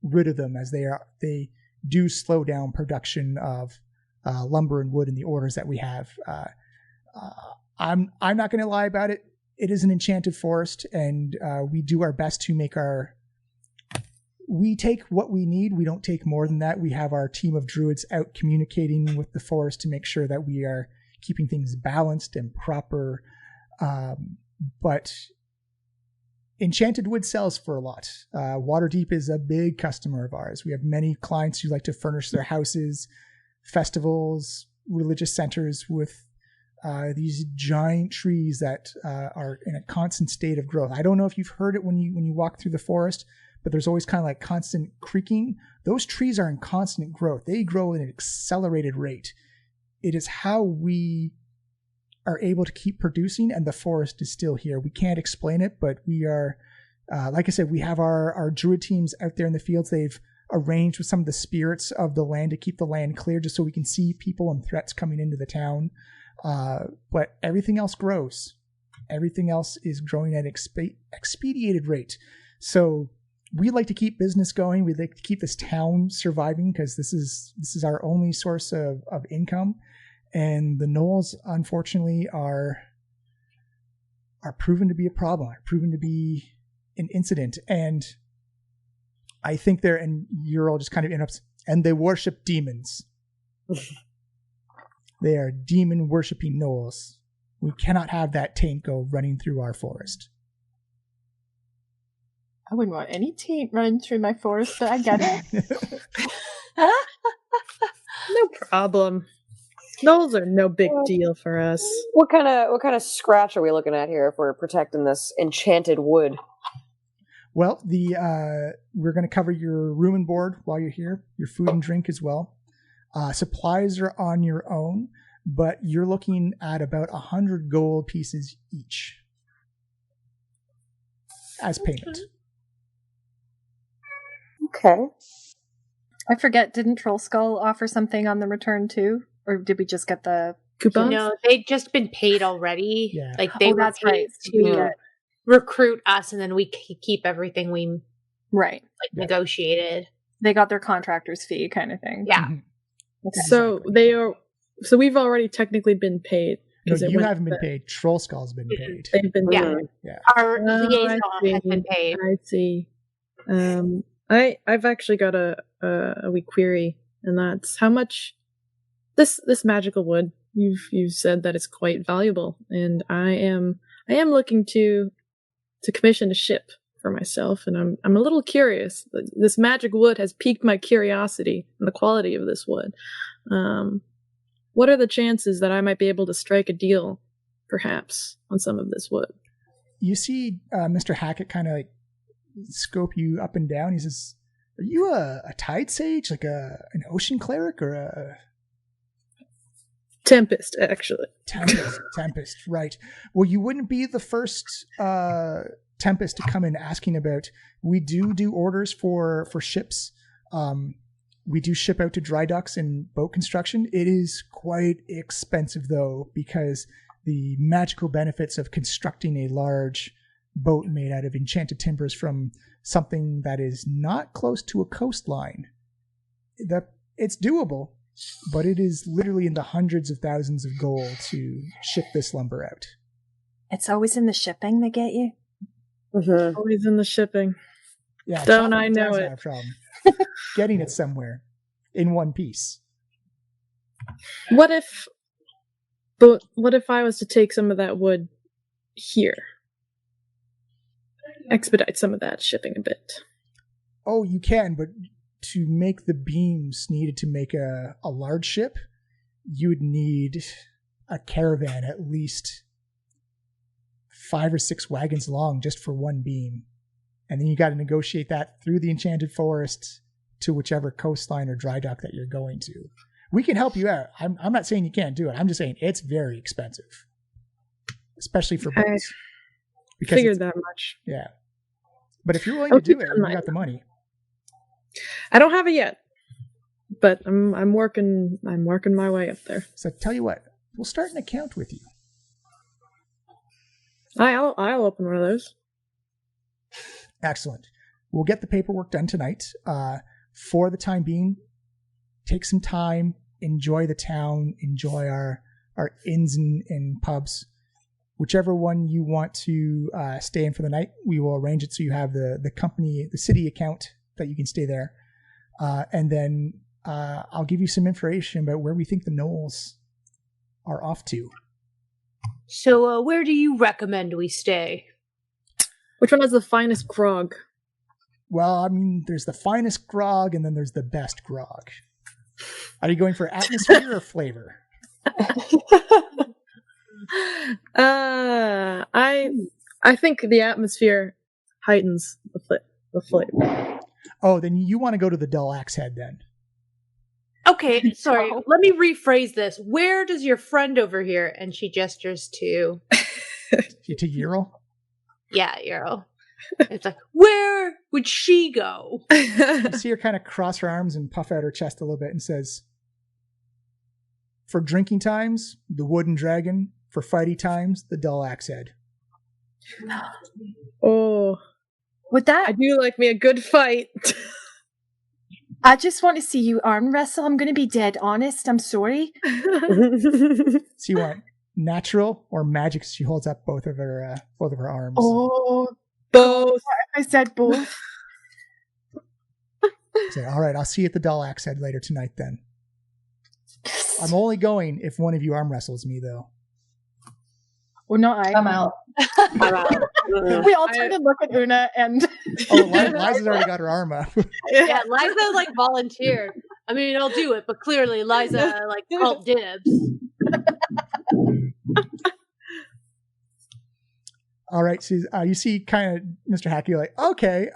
rid of them, as they do slow down production of lumber and wood in the orders that we have. I'm not going to lie about it. It is an enchanted forest, and we do our best to make we take what we need. We don't take more than that. We have our team of druids out communicating with the forest to make sure that we are keeping things balanced and proper. But Enchanted Wood sells for a lot. Waterdeep is a big customer of ours. We have many clients who like to furnish their houses, festivals, religious centers with these giant trees that are in a constant state of growth. I don't know if you've heard it when you walk through the forest, but there's always kind of like constant creaking. Those trees are in constant growth. They grow at an accelerated rate. It is how we are able to keep producing, and the forest is still here. We can't explain it, but we are, like I said, we have our druid teams out there in the fields. They've arranged with some of the spirits of the land to keep the land clear, just so we can see people and threats coming into the town. But everything else grows. Everything else is growing at an expedited rate. So we like to keep business going. We like to keep this town surviving, because this is our only source of income. And the gnolls, unfortunately, are proven to be a problem, are proven to be an incident. And I think and Ural just kind of interrupts, and they worship demons. They are demon worshipping gnolls. We cannot have that taint go running through our forest. I wouldn't want any taint running through my forest, but I get it. No problem. Gnolls are no big deal for us. What kind of scratch are we looking at here if we're protecting this enchanted wood? Well, we're going to cover your room and board while you're here, your food and drink as well. Supplies are on your own, but you're looking at about 100 gold pieces each as payment. Okay. I forget, didn't Trollskull offer something on the return too? Or did we just get the Coupons? No, they'd just been paid already. Yeah. Like they were that's paid right. to recruit us, and then we keep everything we right negotiated. They got their contractor's fee kind of thing. Yeah. So they are. So we've already technically been paid. No, you haven't been paid. Trollskull's been paid. They've been paid. Yeah. Our liaison has been paid. I see. I've actually got a wee query, and that's how much this magical wood. You've said that it's quite valuable, and I am looking to commission a ship for myself, and I'm a little curious. This magic wood has piqued my curiosity and the quality of this wood. What are the chances that I might be able to strike a deal, perhaps, on some of this wood? You see Mr. Hackett kind of like scope you up and down. He says, "Are you a tide sage, like an ocean cleric, or a tempest?" Actually, tempest. Right. Well, you wouldn't be the first tempest to come in asking about. We do orders for ships. We do ship out to dry docks and boat construction. It is quite expensive, though, because the magical benefits of constructing a large boat made out of enchanted timbers from something that is not close to a coastline. It's doable, but it is literally in the hundreds of thousands of gold to ship this lumber out. It's always in the shipping they get you. Mm-hmm. Always in the shipping. Yeah, don't I know it? Getting it somewhere in one piece. What if I was to take some of that wood here? Expedite some of that shipping a bit. Oh, you can, but to make the beams needed to make a large ship, you would need a caravan at least 5 or 6 wagons long just for one beam. And then you got to negotiate that through the Enchanted Forest to whichever coastline or dry dock that you're going to. We can help you out. I'm not saying you can't do it. I'm just saying it's very expensive, especially for boats. I figured that much. Yeah. But if you're willing to do it, you got the money. I don't have it yet, but I'm working my way up there. So tell you what, we'll start an account with you. I'll open one of those. Excellent. We'll get the paperwork done tonight. For the time being, take some time, enjoy the town, enjoy our inns and pubs. Whichever one you want to stay in for the night, we will arrange it so you have the company, the city account that you can stay there. And then I'll give you some information about where we think the gnolls are off to. So where do you recommend we stay? Which one has the finest grog? Well, I mean, there's the finest grog, and then there's the best grog. Are you going for atmosphere or flavor? I think the atmosphere heightens the flavor. Oh, then you want to go to the Dull Axe Head then. Okay, sorry. Let me rephrase this. Where does your friend over here? And she gestures to... To Ural? Yeah, Ural. It's like, where would she go? You see her kind of cross her arms and puff out her chest a little bit and says, for drinking times, the Wooden Dragon. For fighty times, the Dull Axe Head. Oh. Would that... I do like me a good fight. I just want to see you arm wrestle. I'm going to be dead honest. I'm sorry. So you want natural or magic? She holds up both of her arms. Oh, both. I said both. So, all right, I'll see you at the Dull Axe Head later tonight then. I'm only going if one of you arm wrestles me, though. Well, not I. I'm out. I'm out. We all turn and look at Una and... Oh, Liza's already got her arm up. Yeah, Liza, volunteered. I mean, I'll do it, but clearly Liza, called dibs. All right, so you see kind of Mr. Hackey okay,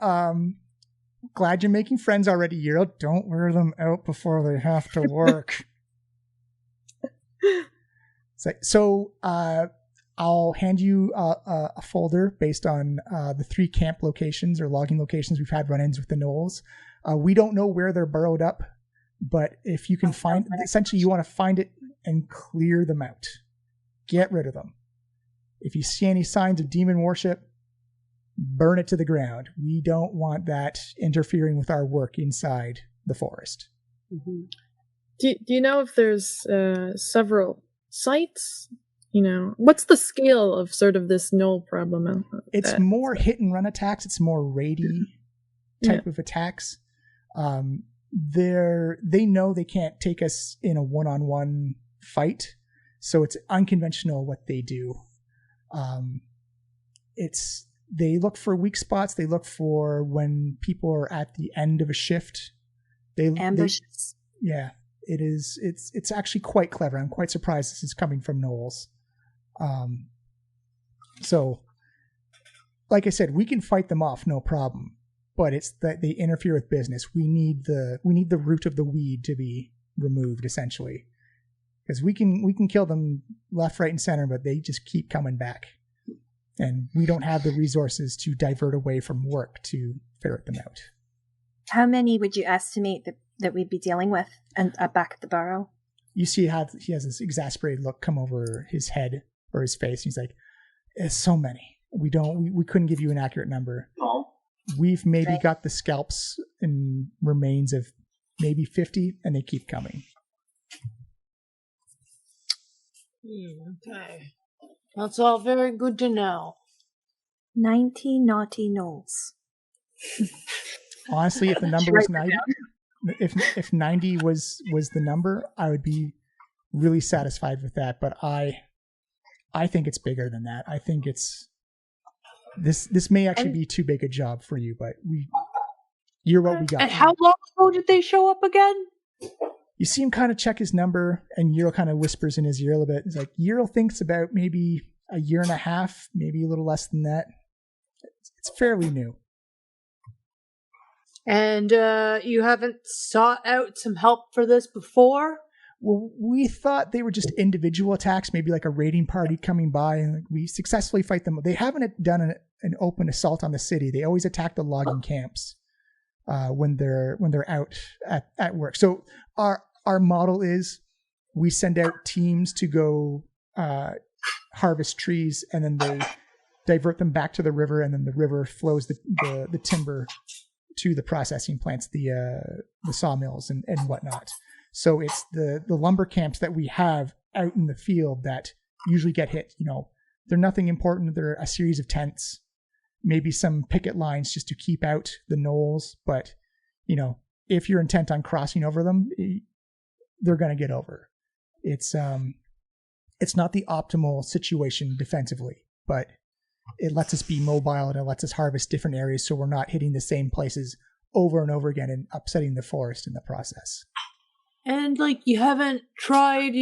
glad you're making friends already, Euro. Don't wear them out before they have to work. So I'll hand you a folder based on the 3 camp locations or logging locations we've had run-ins with the gnolls. We don't know where they're burrowed up, but if you can find, essentially you want to find it and clear them out. Get rid of them. If you see any signs of demon worship, burn it to the ground. We don't want that interfering with our work inside the forest. Mm-hmm. Do you know if there's several sites? What's the scale of sort of this gnoll problem? It's more hit and run attacks. It's more raidy type of attacks. They know they can't take us in a one-on-one fight, so it's unconventional what they do. They look for weak spots. They look for when people are at the end of a shift. Ambushes. It is. It's actually quite clever. I'm quite surprised this is coming from gnolls. So, like I said, we can fight them off, no problem. But it's that they interfere with business. We need the root of the weed to be removed, essentially, because we can kill them left, right, and center, but they just keep coming back, and we don't have the resources to divert away from work to ferret them out. How many would you estimate that we'd be dealing with and back at the burrow? You see how he has this exasperated look come over his head or his face. He's like, "It's so many. We couldn't give you an accurate number. We've maybe got the scalps and remains of maybe 50, and they keep coming." Okay. That's all very good to know. 90 naughty gnolls. Honestly, if the number was 90, if 90 was the number, I would be really satisfied with that. But I think it's bigger than that. I think it's this may actually be too big a job for you, but you're what we got. And how long ago did they show up again? You see him kind of check his number, and Euro kind of whispers in his ear a little bit. He's like, Euro thinks about maybe a year and a half, maybe a little less than that. It's fairly new. And you haven't sought out some help for this before? Well, we thought they were just individual attacks, maybe like a raiding party coming by, and we successfully fight them. They haven't done an open assault on the city. They always attack the logging camps when they're out at work. So our model is we send out teams to go harvest trees, and then they divert them back to the river, and then the river flows the timber to the processing plants, the sawmills and whatnot. So it's the lumber camps that we have out in the field that usually get hit. They're nothing important. They're a series of tents, maybe some picket lines just to keep out the gnolls. But, if you're intent on crossing over them, they're going to get over. It's not the optimal situation defensively, but it lets us be mobile and it lets us harvest different areas so we're not hitting the same places over and over again and upsetting the forest in the process. And, you haven't tried,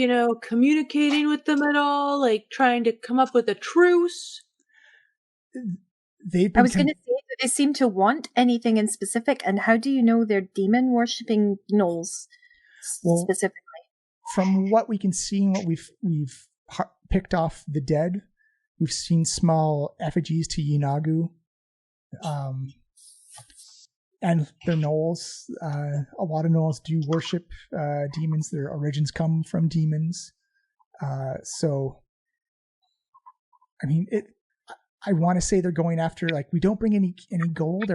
communicating with them at all? Trying to come up with a truce? I was going to say, do they seem to want anything in specific? And how do you know they're demon-worshipping gnolls specifically? From what we can see and what we've picked off the dead, we've seen small effigies to Yinagu. And they're gnolls. A lot of gnolls do worship demons. Their origins come from demons. So, I mean, I want to say they're going after, we don't bring any gold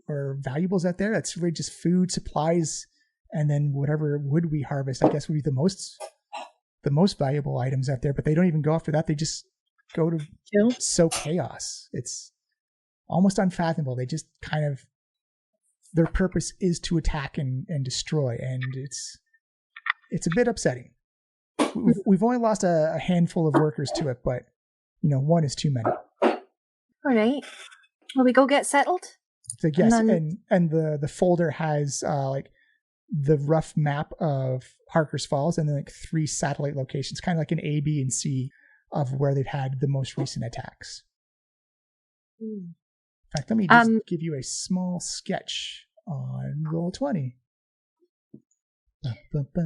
or valuables out there. That's really just food, supplies, and then whatever wood we harvest, I guess, would be the most valuable items out there. But they don't even go after that. They just go to sow chaos. It's almost unfathomable. They just kind of, their purpose is to attack and destroy, and it's a bit upsetting. We've only lost a handful of workers to it, but one is too many. All right. Will we go get settled? So yes, and the folder has the rough map of Harker's Falls and then 3 satellite locations, kind of like an A, B, and C of where they've had the most recent attacks. In fact, let me just give you a small sketch on Roll20.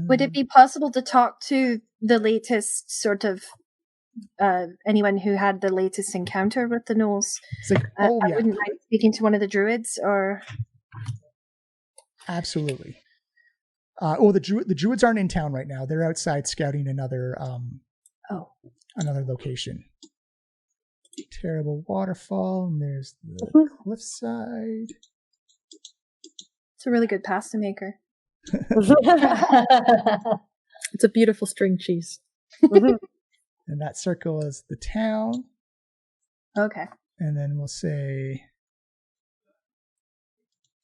Would it be possible to talk to the latest sort of anyone who had the latest encounter with the gnolls? I wouldn't mind speaking to one of the druids, or absolutely. The druids aren't in town right now. They're outside scouting another location. Terrible waterfall, and there's the cliffside. It's a really good pasta maker. It's a beautiful string cheese. And that circle is the town. Okay. And then we'll say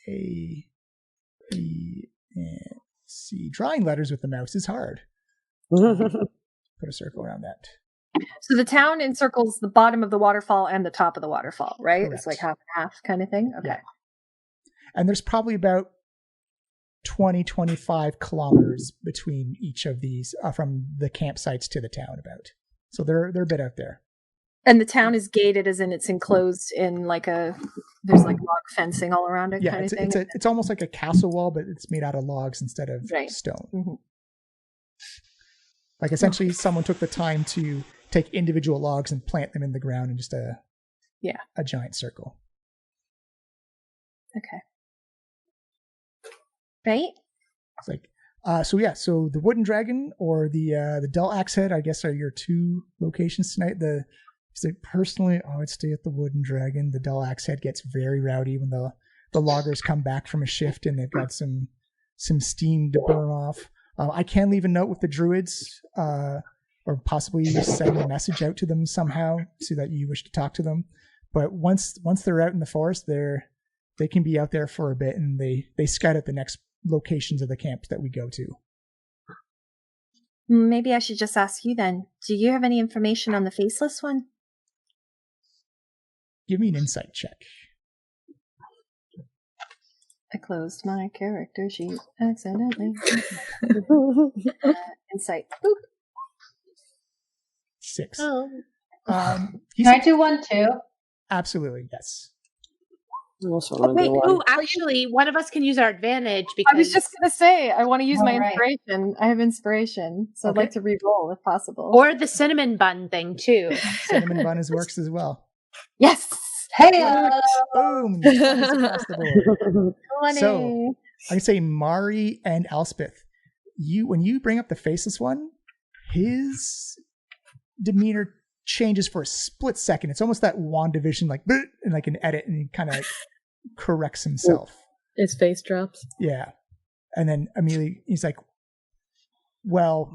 A, B, and C. Drawing letters with the mouse is hard. Put a circle around that. So the town encircles the bottom of the waterfall and the top of the waterfall, right? Correct. It's like half and half kind of thing. Okay. Yeah. And there's probably about 25 kilometers between each of these from the campsites to the town about. So they're a bit out there. And the town is gated, as in it's enclosed in like there's like log fencing all around it, kind of thing. It's almost like a castle wall, but it's made out of logs instead of stone. Mm-hmm. Like essentially someone took the time to take individual logs and plant them in the ground in just a giant circle. Okay. Right? It's like, so the wooden dragon or the dull axe head, I guess, are your two locations tonight. Personally, I would stay at the wooden dragon. The dull axe head gets very rowdy when the loggers come back from a shift and they've got some steam to burn off. I can leave a note with the druids, or possibly send a message out to them somehow so that you wish to talk to them. But once they're out in the forest, they can be out there for a bit, and they scout out the next locations of the camps that we go to. Maybe I should just ask you then. Do you have any information on the Faceless One? Give me an insight check. I closed my character sheet accidentally. Insight. Boop. 6. Can I do one too? Absolutely, yes. Actually, one of us can use our advantage because I was just going to say, I want to use my right. inspiration. I have inspiration, so I'd like to re-roll if possible. or the cinnamon bun thing too. Cinnamon bun works as well. Yes! Hey! Boom! 20s across the board. 20. So, I say Mari and Elspeth. When you bring up the Faceless One, his demeanor changes for a split second. It's almost that WandaVision, like, and like an edit, and he kind of corrects himself. His face drops. Yeah. And then immediately he's like, well,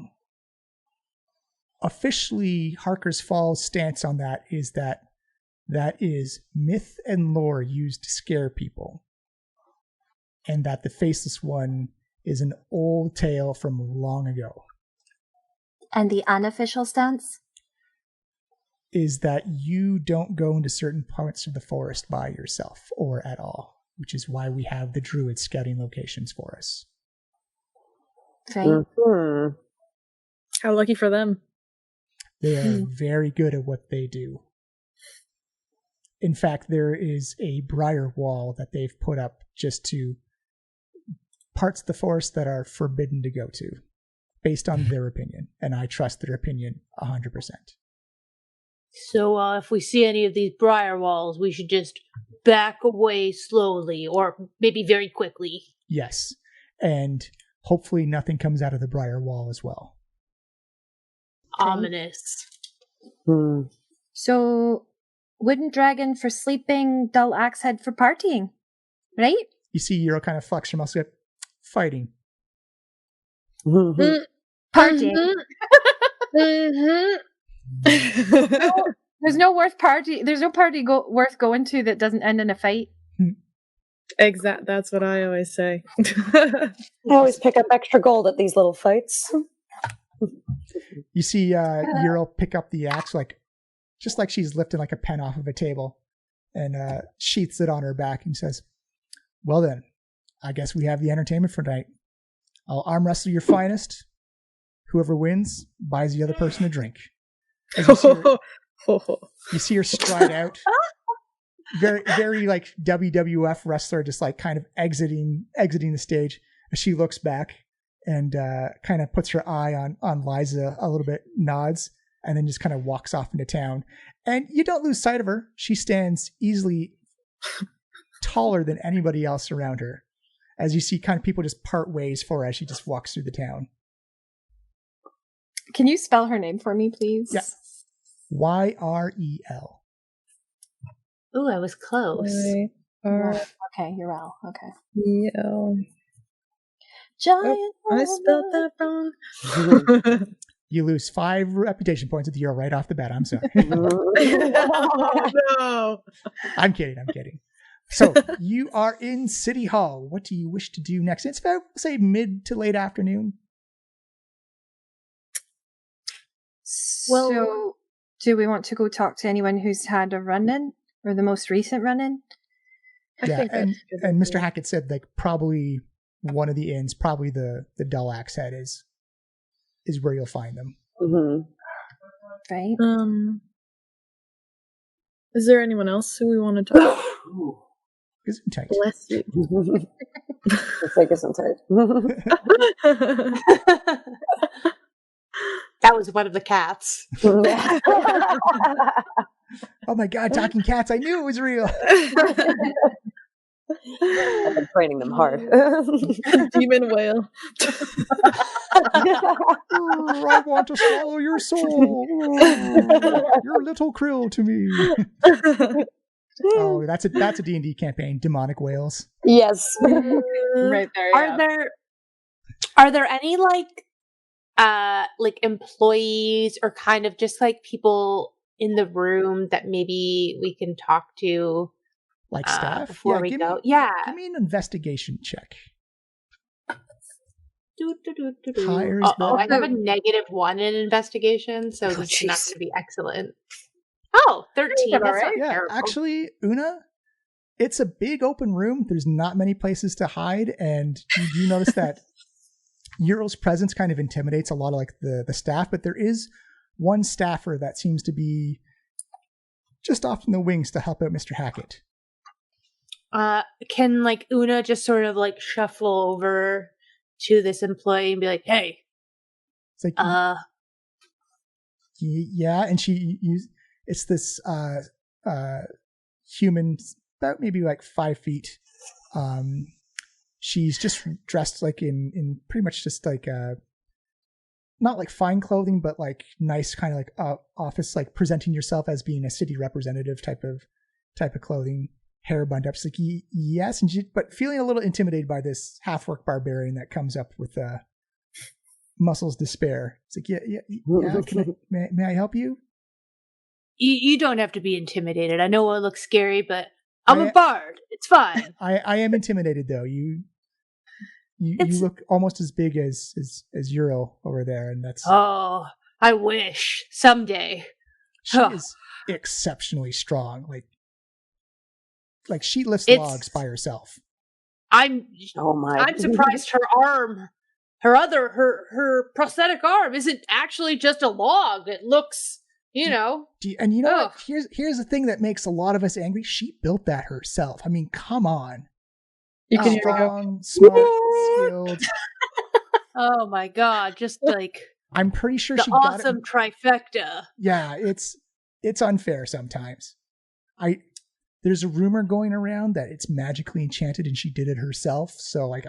officially Harker's Fall's stance on that is that is myth and lore used to scare people. And that the Faceless One is an old tale from long ago. And the unofficial stance? Is that you don't go into certain parts of the forest by yourself or at all, which is why we have the druids scouting locations for us. Right. Mm-hmm. How lucky for them. They are very good at what they do. In fact, there is a briar wall that they've put up just to parts of the forest that are forbidden to go to, based on their opinion. And I trust their opinion 100%. So if we see any of these briar walls, we should just back away slowly or maybe very quickly. Yes. And hopefully nothing comes out of the briar wall as well. Ominous. So, wooden dragon for sleeping, dull axe head for partying, right? You see Euro kind of flex her muscle, fighting. Partying. There's no party worth going to that doesn't end in a fight. Exact. That's what I always say. I always pick up extra gold at these little fights. You see Euro pick up the axe, just like she's lifting like a pen off of a table, and sheaths it on her back and says, well then, I guess we have the entertainment for tonight. I'll arm wrestle your finest. Whoever wins buys the other person a drink. You see her stride out. Very, very like WWF wrestler, just like kind of exiting the stage. As she looks back and kind of puts her eye on Liza a little bit, nods, and then just kind of walks off into town. And you don't lose sight of her. She stands easily taller than anybody else around her. As you see kind of people just part ways for her as she just walks through the town. Can you spell her name for me, please? Yeah. Y-R-E-L. Ooh, I was close. Okay, you're Al. Okay. Y-O. Giant. I spelled that wrong. You lose 5 reputation points with the hero right off the bat. I'm sorry. Oh, no. I'm kidding. So you are in City Hall. What do you wish to do next? It's about, say, mid to late afternoon. So, do we want to go talk to anyone who's had a run-in or the most recent run-in? I think and that's good. Mr. Hackett said like probably one of the inns, probably the Dull Axe Head is where you'll find them. Right. Is there anyone else who we want to talk to? Gesundheit. Bless you. It's like Gesundheit. That was one of the cats. Oh my God, talking cats! I knew it was real. I've been training them hard. Demon whale. I want to swallow your soul. Your little krill to me. Oh, that's a D&D campaign. Demonic whales. Yes. Right there. Are there any like employees or kind of just like people in the room that maybe we can talk to? Like staff? Before we go. Give me an investigation check. Higher is I better. have a -1 in investigation, so this is not going to be excellent. Oh, 13. That's not Yeah, terrible. actually, Una, it's a big open room. There's not many places to hide, and you do notice that Ural's presence kind of intimidates a lot of like the staff, but there is one staffer that seems to be just off in the wings to help out Mr. Hackett. Can like Una just sort of like shuffle over to this employee and be like, "Hey, It's like, yeah, and it's this human, about maybe like 5 feet. She's just dressed like in pretty much just like not like fine clothing, but like nice kind of like office, like presenting yourself as being a city representative type of clothing. Hair bund up. She's like, yes, but feeling a little intimidated by this half-orc barbarian that comes up with muscles to spare. It's like, yeah. May I help you? You don't have to be intimidated. I know it looks scary, but I'm a bard. It's fine." I am intimidated though. You look almost as big as Ural over there, and that's. Oh, I wish someday. She is exceptionally strong. Like she lifts logs by herself. I'm my! I'm surprised her arm, her prosthetic arm isn't actually just a log. It looks, and you know what? Here's the thing that makes a lot of us angry. She built that herself. I mean, come on. You can strong, smart, skilled. Oh my God! Just like I'm pretty sure the she awesome got it. trifecta. Yeah, it's unfair sometimes. There's a rumor going around that it's magically enchanted and she did it herself. So like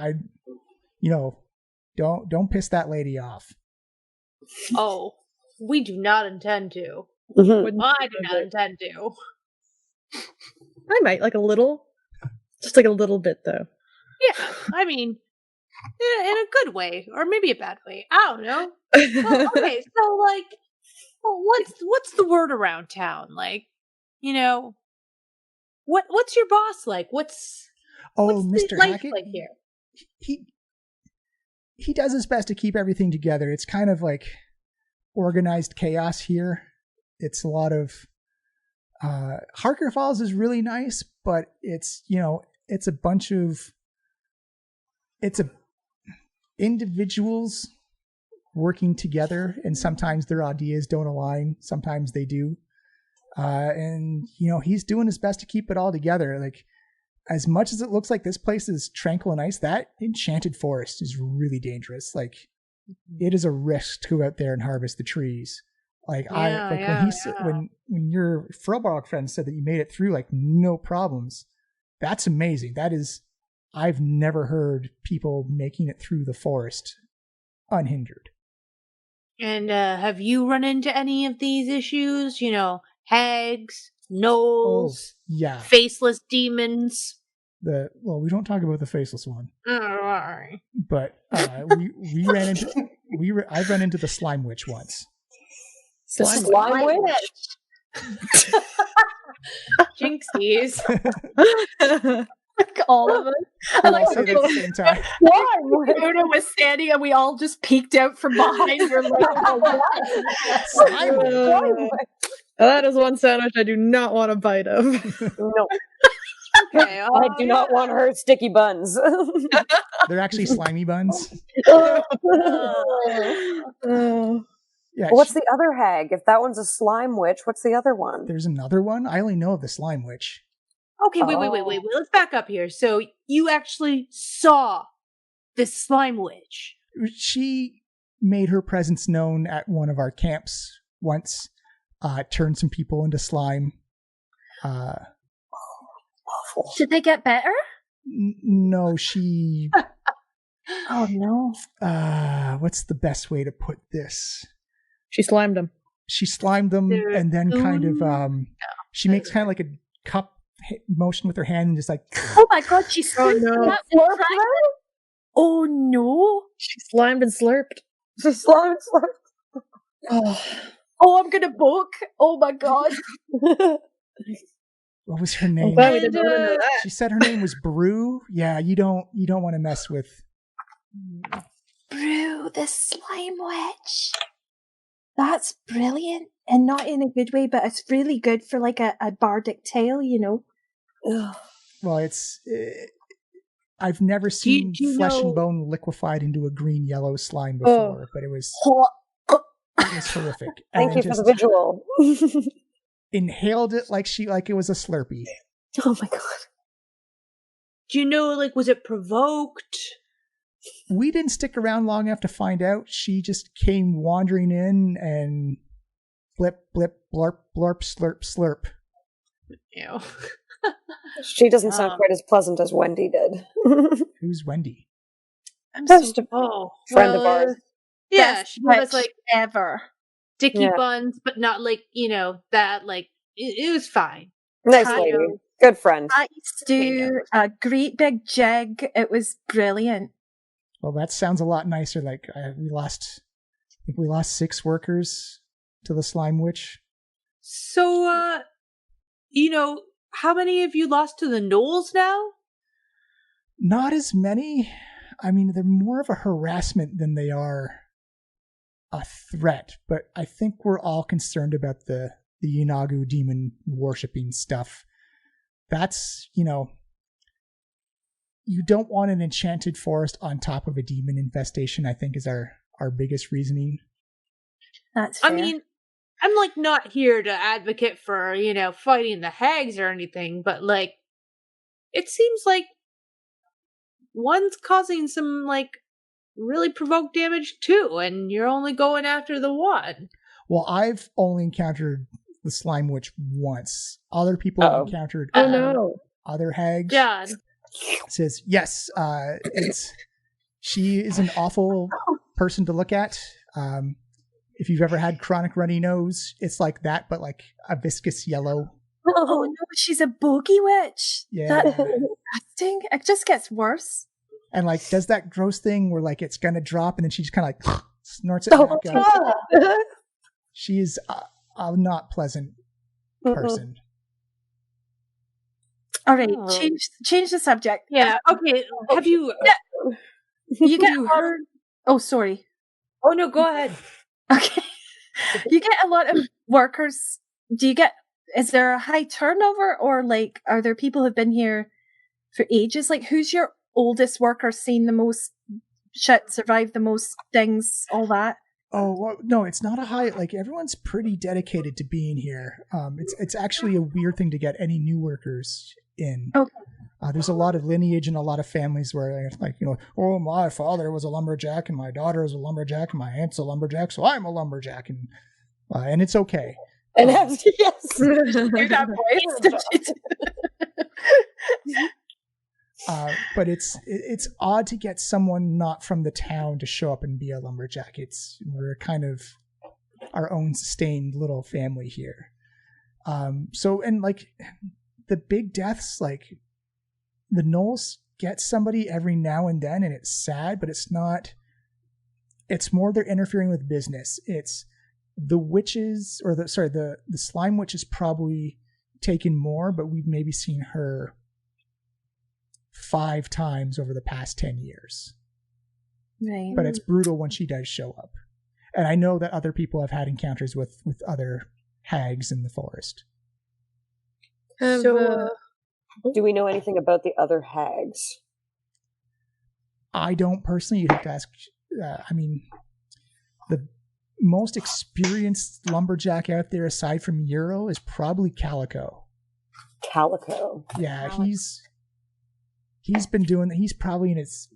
don't piss that lady off. Oh, we do not intend to. Mm-hmm. I do not intend to. I might, like a little. Just like a little bit, though. Yeah, I mean, in a good way, or maybe a bad way. I don't know. Well, okay, so like, what's the word around town? Like, what's your boss like? What's Mr. life Hackett like here? He does his best to keep everything together. It's kind of like organized chaos here. It's a lot of Harker Falls is really nice, but it's a bunch of individuals working together, and sometimes their ideas don't align, sometimes they do. And he's doing his best to keep it all together. Like, as much as it looks like this place is tranquil and nice, that Enchanted Forest is really dangerous. Like, it is a risk to go out there and harvest the trees. Like, when your Frobog friend said that you made it through, like, no problems, that's amazing. I've never heard people making it through the forest unhindered. And have you run into any of these issues? Hags, gnolls, Yeah, faceless demons. we don't talk about the Faceless One. Alright. But I've run into the Slime Witch once. Slime witch? Jinxies. All of us. We'll all say that at the same time. Luna was standing and we all just peeked out from behind her like, Slime Witch. That is one sandwich I do not want a bite of. No. Okay, I do not want her sticky buns. They're actually slimy buns. Yeah, What's the other hag? If that one's a slime witch, what's the other one? There's another one? I only know of the Slime Witch. Okay, wait. Let's back up here. So you actually saw this slime witch. She made her presence known at one of our camps once, turned some people into slime. Awful. Should they get better? No, she... Oh no. What's the best way to put this? She slimed him. She slimed them and then kind of, she makes kind of like a cup motion with her hand and just like... Oh my god, she slurped no. that. Oh no. She slimed and slurped. She slime. Oh. Oh, I'm gonna book. Oh my god. What was her name? I'm glad we didn't know that. She said her name was Brew. Yeah, you don't want to mess with... Brew, the slime witch. That's brilliant. And not in a good way, but it's really good for like a bardic tale, you know. Ugh. Well, it's... I've never seen do you flesh know- and bone liquefied into a green-yellow slime before, but it was horrific. Thank you then for the visual. inhaled it like it was a Slurpee. Oh my god. Do you know, like, was it provoked? We didn't stick around long enough to find out. She just came wandering in and blip, blip, blurp, blurp, slurp, slurp. Ew. She doesn't sound quite as pleasant as Wendy did. Who's Wendy? I'm Just so Oh, friend of ours. Yeah, best she was witch like ever. sticky Yeah. buns, but not like, that, like, it was fine. Nice Kind lady. of. Good friend. I used to do a great big jig. It was brilliant. Well, that sounds a lot nicer. Like we lost 6 workers to the Slime Witch. So, how many have you lost to the gnolls now? Not as many. I mean, they're more of a harassment than they are a threat. But I think we're all concerned about the Yunagu demon worshipping stuff. That's, you don't want an enchanted forest on top of a demon infestation, I think is our biggest reasoning. That's fair. I mean, I'm like not here to advocate for, fighting the hags or anything, but like, it seems like one's causing some like really provoked damage too, and you're only going after the one. Well, I've only encountered the Slime Witch once. Other people have encountered other hags. John. Says, yes, she is an awful person to look at. If you've ever had chronic runny nose, it's like that, but like a viscous yellow. Oh no, she's a bogey witch. Yeah. That's disgusting. It just gets worse. And like does that gross thing where like it's gonna drop and then she just kind of like snorts it back up. She is a not pleasant person. All right, change the subject. Yeah. Okay. Have you? You get you a lot of, heard? oh, sorry. Oh no, go ahead. Okay. You get a lot of workers. Is there a high turnover, or like, are there people who've been here for ages? Like, who's your oldest worker, seen the most shit, survived the most things, all that? Oh, well, no, it's not a high, like everyone's pretty dedicated to being here. It's actually a weird thing to get any new workers in. Okay. There's a lot of lineage and a lot of families where it's like, oh, my father was a lumberjack and my daughter is a lumberjack and my aunt's a lumberjack, so I'm a lumberjack, and it's okay. And yes. Hear that voice? But it's odd to get someone not from the town to show up and be a lumberjack. We're kind of our own sustained little family here. So, and like the big deaths, like the gnolls get somebody every now and then, and it's sad, but it's not. It's more they're interfering with business. It's the witches, or the slime witch is probably taken more, but we've maybe seen her 5 times over the past 10 years. Right. But it's brutal when she does show up. And I know that other people have had encounters with other hags in the forest. Do we know anything about the other hags? I don't personally. You'd have to ask. The most experienced lumberjack out there, aside from Euro, is probably Calico. Calico. Yeah, he's been doing. He's probably in his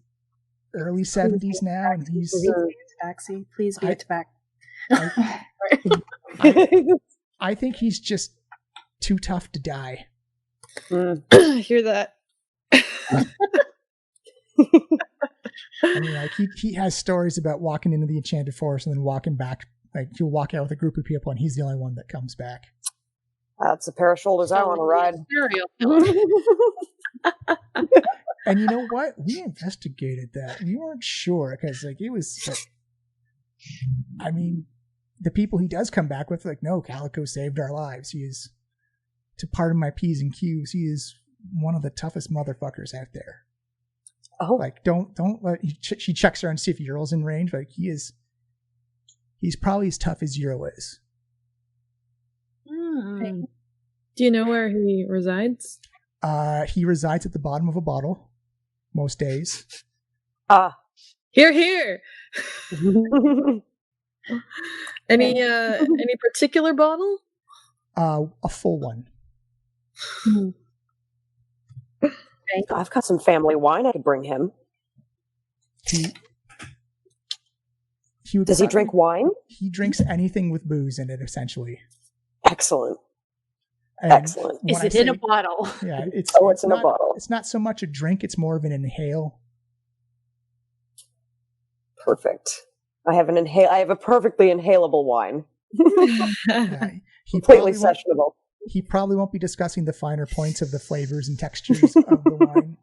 early 70s now, and he's. Please be a tabaxi. I think he's just too tough to die. I hear that. I mean, like he has stories about walking into the Enchanted Forest and then walking back. Like he'll walk out with a group of people, and he's the only one that comes back. That's a pair of shoulders I want to ride. And you know what? We investigated that. We weren't sure because, like, it was. I mean, the people he does come back with, like, no, Calico saved our lives. He is, to pardon my P's and Q's, he is one of the toughest motherfuckers out there. Oh, like don't let. She checks around to see if Euro's in range. Like he's probably as tough as Euro is. Do you know where he resides? He resides at the bottom of a bottle most days. Here. Any particular bottle? A full one. I've got some family wine I could bring him. Does he drink wine? He drinks anything with booze in it, essentially. Excellent. And excellent. Is it in a bottle? Yeah, it's in a bottle. It's not so much a drink; it's more of an inhale. Perfect. I have a perfectly inhalable wine. Yeah, completely sessionable. He probably won't be discussing the finer points of the flavors and textures of the wine.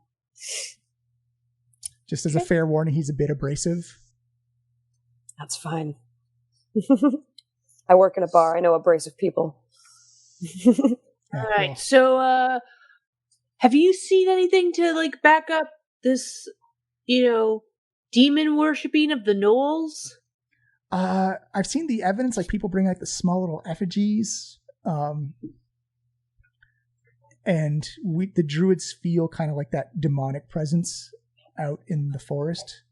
Just as a fair warning, he's a bit abrasive. That's fine. I work in a bar. I know abrasive people. All right. So, have you seen anything to like back up this, demon worshipping of the gnolls? I've seen the evidence. Like people bring like the small little effigies. And the druids feel kind of like that demonic presence out in the forest.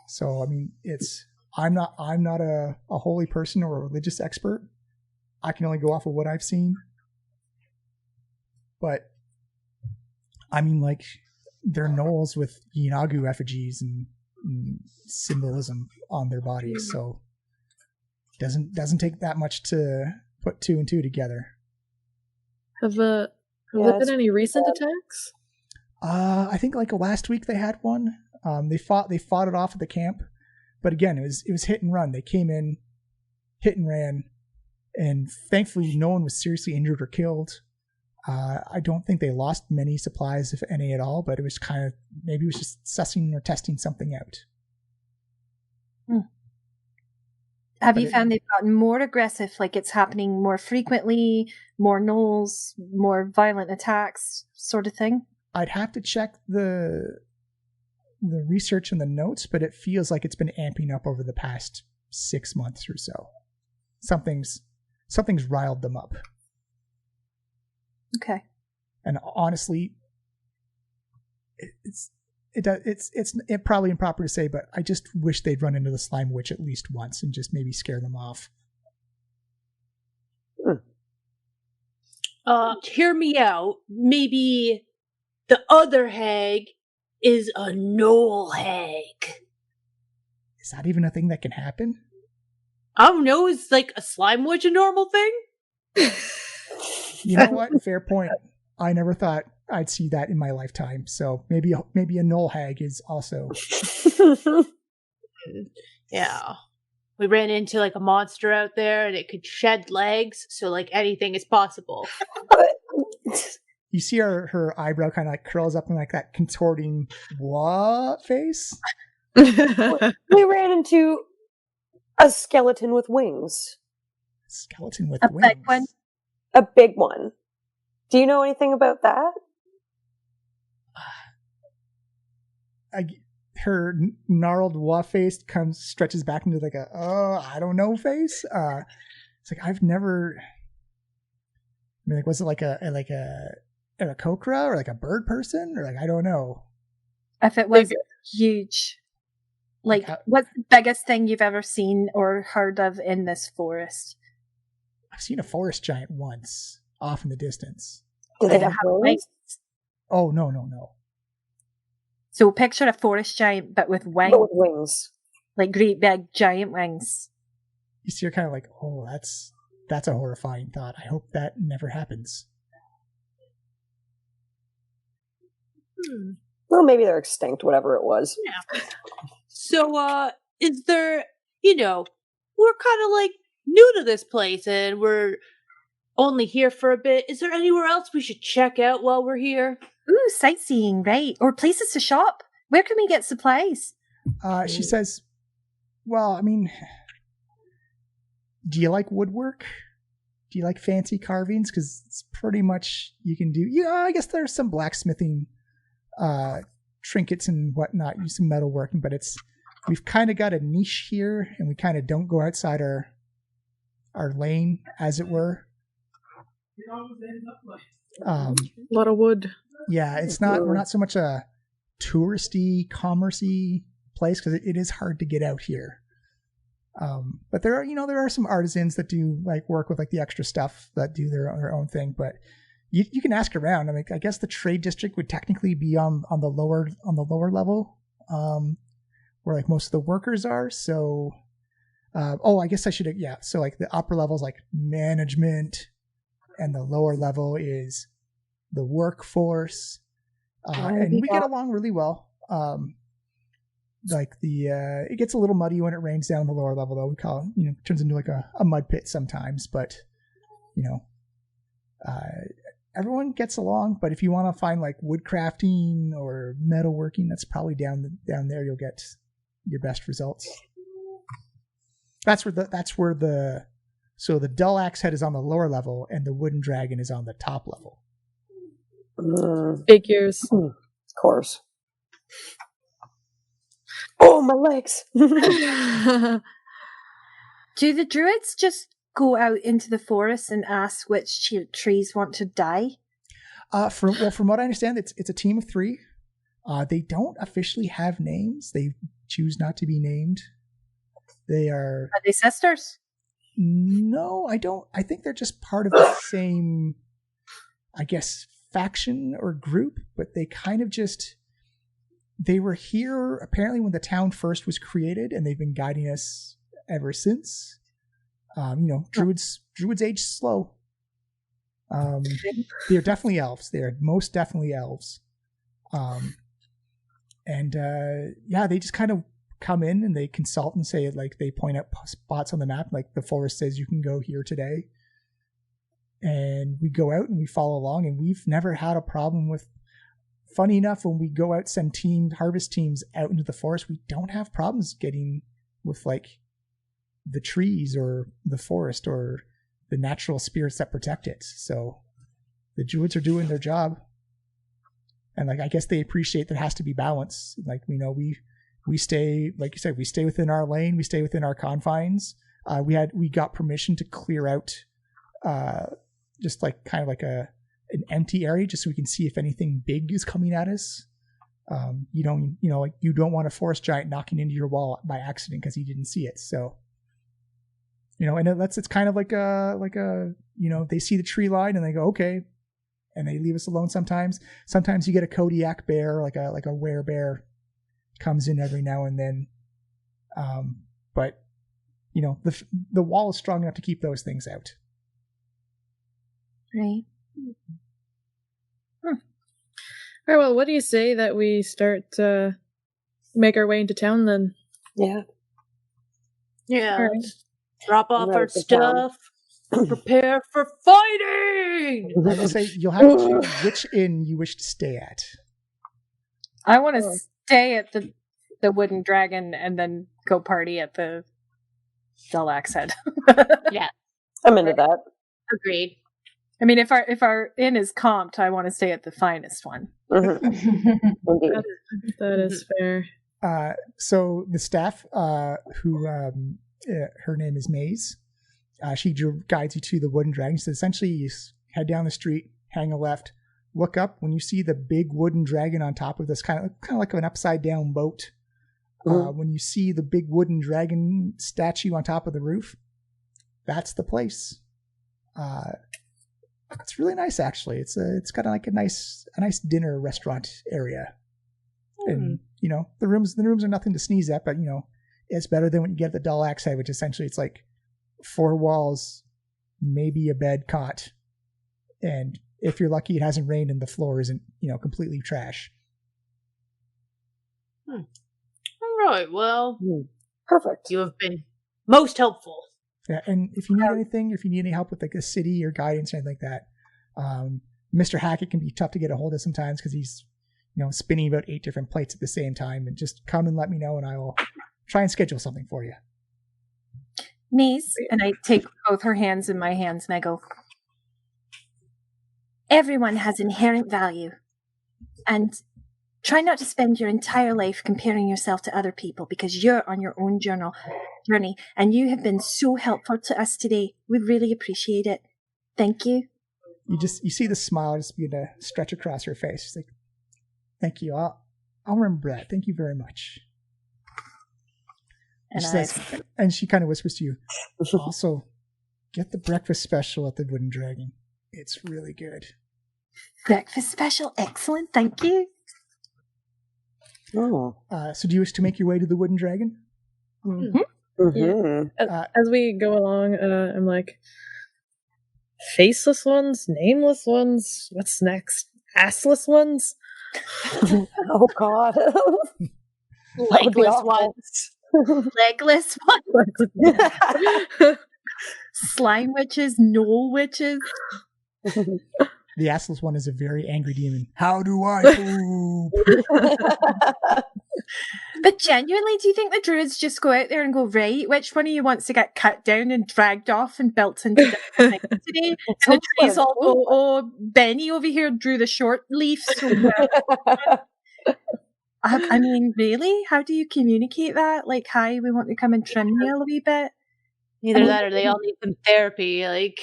So I mean, I'm not a holy person or a religious expert. I can only go off of what I've seen. But I mean, like they're gnolls with Yinagu effigies and symbolism on their bodies, so it doesn't take that much to put 2 and 2 together. Have there been any recent attacks? I think like last week they had one. They fought it off at the camp, but again it was hit and run. They came in, hit and ran, and thankfully no one was seriously injured or killed. I don't think they lost many supplies, if any at all, but it was kind of maybe it was just sussing or testing something out. Have you found they've gotten more aggressive, like it's happening more frequently, more gnolls, more violent attacks, sort of thing? I'd have to check the research and the notes, but it feels like it's been amping up over the past 6 months or so. Something's riled them up. Okay. And honestly, it's probably improper to say, but I just wish they'd run into the slime witch at least once and just maybe scare them off. Hear me out. Maybe the other hag is a gnoll hag. Is that even a thing that can happen? I don't know. Is like a slime witch a normal thing? You know what? Fair point. I never thought I'd see that in my lifetime. So maybe a gnoll hag is also. Yeah. We ran into like a monster out there and it could shed legs. So like anything is possible. you see her eyebrow kind of like curls up in like that contorting what face? We ran into a skeleton with wings. Skeleton with A wings. big one? A big one. Do you know anything about that? Her gnarled wa face stretches back into like a I don't know face. It's like I've never. I mean, like, was it like a kokra or like a bird person or like I don't know. If it was huge, like what's the biggest thing you've ever seen or heard of in this forest? I've seen a forest giant once off in the distance. Do they have wings? Oh no. So picture a forest giant, but with wings. But with wings. Like great big giant wings. You see her kind of like, oh, that's a horrifying thought. I hope that never happens. Well, maybe they're extinct, whatever it was. Yeah. So, is there, we're kind of like new to this place and we're only here for a bit. Is there anywhere else we should check out while we're here? Ooh, sightseeing, right? Or places to shop. Where can we get supplies? She says, well, I mean, do you like woodwork? Do you like fancy carvings? Because it's pretty much you can do. Yeah, I guess there's some blacksmithing trinkets and whatnot, use some metalworking, but we've kind of got a niche here and we kind of don't go outside our lane, as it were. A lot of wood. Yeah, we're not so much a touristy, commercey place because it is hard to get out here. But there are some artisans that do like work with like the extra stuff that do their own thing. But you can ask around. I mean, I guess the trade district would technically be on the lower level, where like most of the workers are. So, I guess I should So like the upper level is like management, and the lower level is the workforce, and we get along really well. Like it gets a little muddy when it rains down the lower level, though. We call it, turns into like a mud pit sometimes, but everyone gets along. But if you want to find like wood crafting or metalworking, that's probably down there. You'll get your best results. So the dull axe head is on the lower level and the wooden dragon is on the top level. Figures. Of course. Oh, my legs. Do the druids just go out into the forest and ask which trees want to die? From what I understand, it's a team of 3. They don't officially have names. They choose not to be named. Are they sisters? No, I don't. I think they're just part of the same, I guess, faction or group, but they kind of they were here apparently when the town first was created, and they've been guiding us ever since. Druids age slow. They're definitely elves. They're most definitely elves. They just kind of come in and they consult and say, like, they point out spots on the map, like the forest says you can go here today, and we go out and we follow along, and we've never had a problem with. Funny enough, when we go out, send harvest teams out into the forest, we don't have problems getting with like the trees or the forest or the natural spirits that protect it. So the druids are doing their job, and like I guess they appreciate there has to be balance. Like we stay, like you said, we stay within our lane, we stay within our confines. We got permission to clear out, just like kind of like an empty area, just so we can see if anything big is coming at us. You don't want a forest giant knocking into your wall by accident because he didn't see it. So, and it's kind of like a they see the tree line and they go, okay, and they leave us alone sometimes. Sometimes you get a Kodiak bear, like a werebear comes in every now and then. But the wall is strong enough to keep those things out. Right. All right, well, what do you say that we start to make our way into town then? Yeah. Yeah. All right. Drop off our stuff. Prepare for fighting! I will say you'll have to choose which inn you wish to stay at. I want to stay at the wooden dragon and then go party at the Dull Axe Head. Yeah, I'm into that. agreed. I mean, if our inn is comped, I want to stay at the finest one. Indeed. That is fair. So the staff, who her name is Maze, she guides you to the wooden dragon. So essentially, you head down the street, hang a left, look up. When you see the big wooden dragon on top of this, kind of like an upside down boat. When you see the big wooden dragon statue on top of the roof, that's the place. It's really nice, actually. It's got like a nice dinner restaurant area, and the rooms are nothing to sneeze at, but it's better than what you get at the Dull Axe Head, which essentially it's like 4 walls, maybe a bed, cot, and if you're lucky, it hasn't rained and the floor isn't completely trash. All right, well, Perfect. you have been most helpful. Yeah, and if you need anything, if you need any help with like a city or guidance or anything like that, Mr. Hackett can be tough to get a hold of sometimes because he's spinning about 8 different plates at the same time. And just come and let me know, and I will try and schedule something for you. Maze, and I take both her hands in my hands and I go, everyone has inherent value, and try not to spend your entire life comparing yourself to other people because you're on your own journey, and you have been so helpful to us today. We really appreciate it. Thank you. You see the smile just begin to stretch across her face. She's like, "Thank you. I'll remember that. Thank you very much." And she kind of whispers to you, "Also, get the breakfast special at the Wooden Dragon. It's really good." Breakfast special, excellent. Thank you. Oh. So do you wish to make your way to the Wooden Dragon? Mm-hmm. Mm-hmm. As we go along, I'm like, faceless ones, nameless ones, what's next? Assless ones? Oh, God. Legless ones. Legless ones. Slime witches, gnoll witches. The assless one is a very angry demon. How do I poop? But genuinely, do you think the druids just go out there and go, right, which one of you wants to get cut down and dragged off and built into the thing today? And the trees all go, oh, Benny over here drew the short leaf so well. I mean, really? How do you communicate that? Like, hi, we want to come and trim you a little wee bit? Either that or they all need some therapy. Like,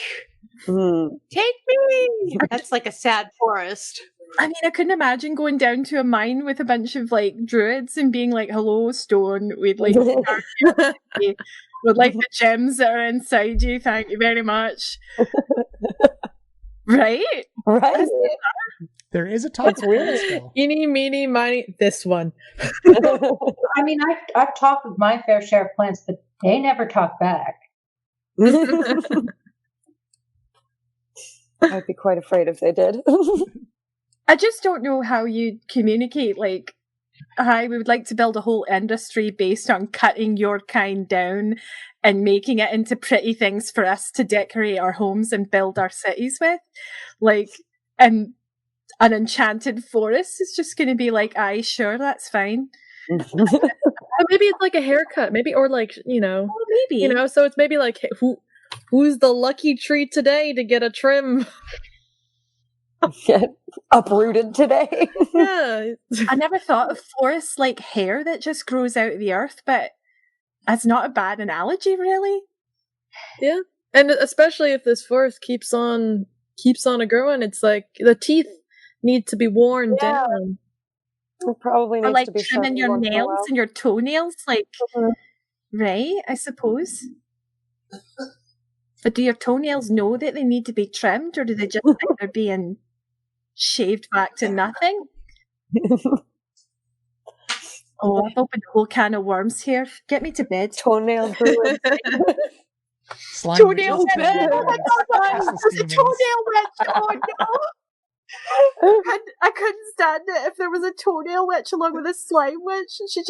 take me! That's like a sad forest. I mean, I couldn't imagine going down to a mine with a bunch of like druids and being like, "Hello, stone. We'd like we'd like the gems that are inside you. Thank you very much." Right? Right. There is a talk. It's weird. Eeny, meeny, miny. This one. I mean, I've talked with my fair share of plants, but they never talk back. I'd be quite afraid if they did. I just don't know how you communicate, like, hi, we would like to build a whole industry based on cutting your kind down and making it into pretty things for us to decorate our homes and build our cities with. Like, and an enchanted forest is just going to be like, aye, sure, that's fine. Maybe it's like a haircut, maybe, or like, maybe, so it's maybe like, hey, who's the lucky tree today to get a trim? Get uprooted today. Yeah. I never thought of forests like hair that just grows out of the earth, but that's not a bad analogy, really. Yeah, and especially if this forest keeps on a growing, it's like the teeth need to be worn down. It probably needs or like to be trimming your nails and your toenails, like right? I suppose. But do your toenails know that they need to be trimmed, or do they just think they're being shaved back to nothing? Oh, I've opened a whole can of worms here. Get me to bed. Toenail druid. Toenail witch! Oh my god, there's a toenail witch! Oh no! I couldn't stand it if there was a toenail witch along with a slime witch, and she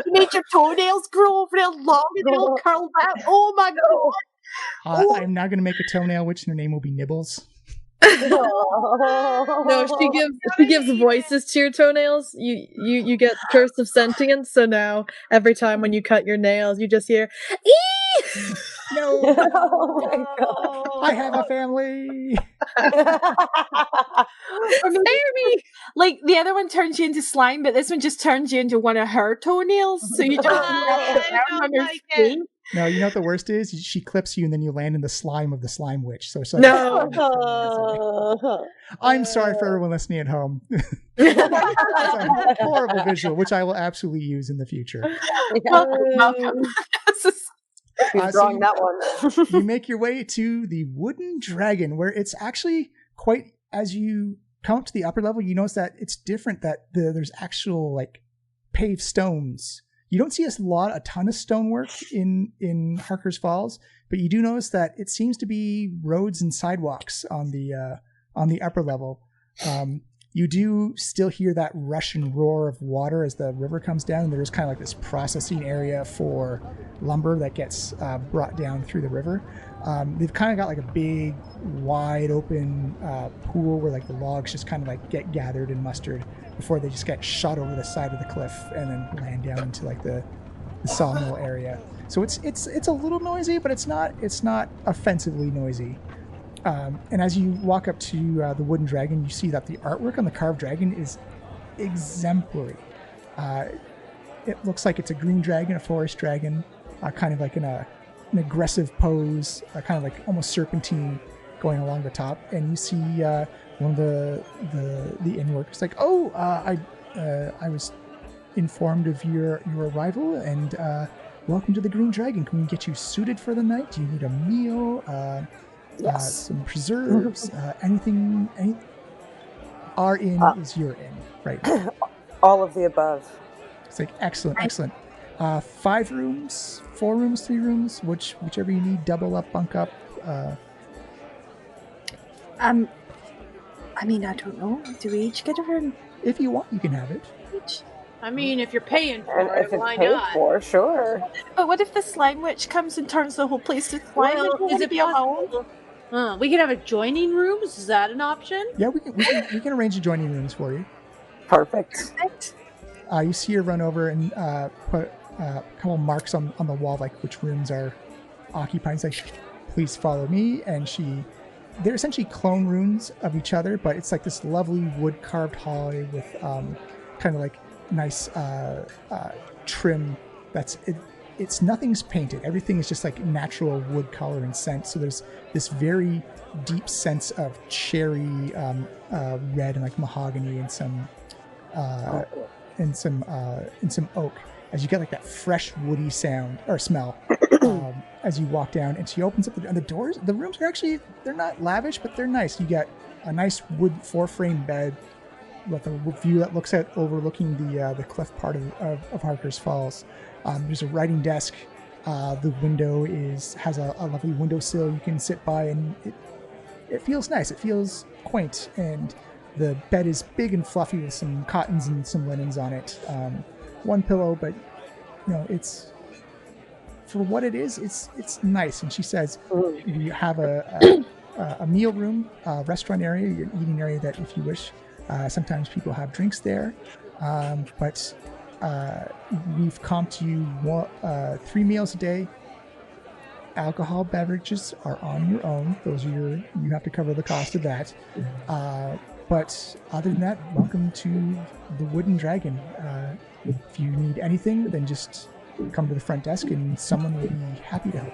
made your toenails grow real long and they'll curl back. Oh my god! I'm now going to make a toenail witch, and her name will be Nibbles. No, she gives voices to your toenails. You get curse of sentience, so now every time when you cut your nails, you just hear "Ee!" No, Oh my god. I have a family. Or maybe, like, the other one turns you into slime, but this one just turns you into one of her toenails, so you just wrap it I around don't on her like face. it. No, you know what the worst is? She clips you, and then you land in the slime of the slime witch. So it's like, No. I'm sorry for everyone listening at home. It's a horrible visual, which I will absolutely use in the future. Welcome. Who's drawing that one? You make your way to the Wooden Dragon, where it's actually quite, as you come up to the upper level, you notice that it's different, that there's actual like paved stones. You don't see a ton of stonework in Harker's Falls, but you do notice that it seems to be roads and sidewalks on the upper level. You do still hear that rush and roar of water as the river comes down, and there's kind of like this processing area for lumber that gets brought down through the river. They've kind of got like a big, wide open pool where like the logs just kind of like get gathered and mustered before they just get shot over the side of the cliff and then land down into like the sawmill area. So it's a little noisy, but it's not offensively noisy. And as you walk up to the Wooden Dragon, you see that the artwork on the carved dragon is exemplary. It looks like it's a green dragon, a forest dragon, kind of like in an aggressive pose, kind of like almost serpentine going along the top. And you see one of the inn workers like, I was informed of your arrival, and welcome to the Green Dragon. Can we get you suited for the night? Do you need a meal? Yes. Some preserves, anything. Our inn is your inn, right? All of the above. It's like excellent. 5 rooms, 4 rooms, 3 rooms, whichever you need. Double up, bunk up. I mean, I don't know. Do we each get a room? If you want, you can have it. Each? I mean, if you're paying for And it, if it's why paid not? for, sure. But what if the slime witch comes and turns the whole place to slime? Well, and is it be on my own? possible? We could have adjoining rooms. Is that an option? Yeah, we can arrange adjoining rooms for you. Perfect. You see her run over and put a couple marks on the wall, like which rooms are occupied. It's like, please follow me. And they're essentially clone rooms of each other, but it's like this lovely wood carved hallway with kind of like nice trim. It's nothing's painted. Everything is just like natural wood color and scent. So there's this very deep sense of cherry, red, and like mahogany, and some oak. As you get like that fresh woody sound or smell as you walk down, and she opens up the doors. The rooms are actually, they're not lavish, but they're nice. You get a nice wood 4-frame bed with a view that looks at overlooking the cliff part of Harker's Falls. There's a writing desk. The window has a lovely windowsill you can sit by, and it feels nice. It feels quaint, and the bed is big and fluffy with some cottons and some linens on it. One pillow, but it's for what it is. It's nice. And she says you have a meal room, restaurant area, your eating area that if you wish. Sometimes people have drinks there, but we've comped you 3 meals a day. Alcohol beverages are on your own. Those are you have to cover the cost of that. But other than that, welcome to the Wooden Dragon. If you need anything, then just come to the front desk and someone will be happy to help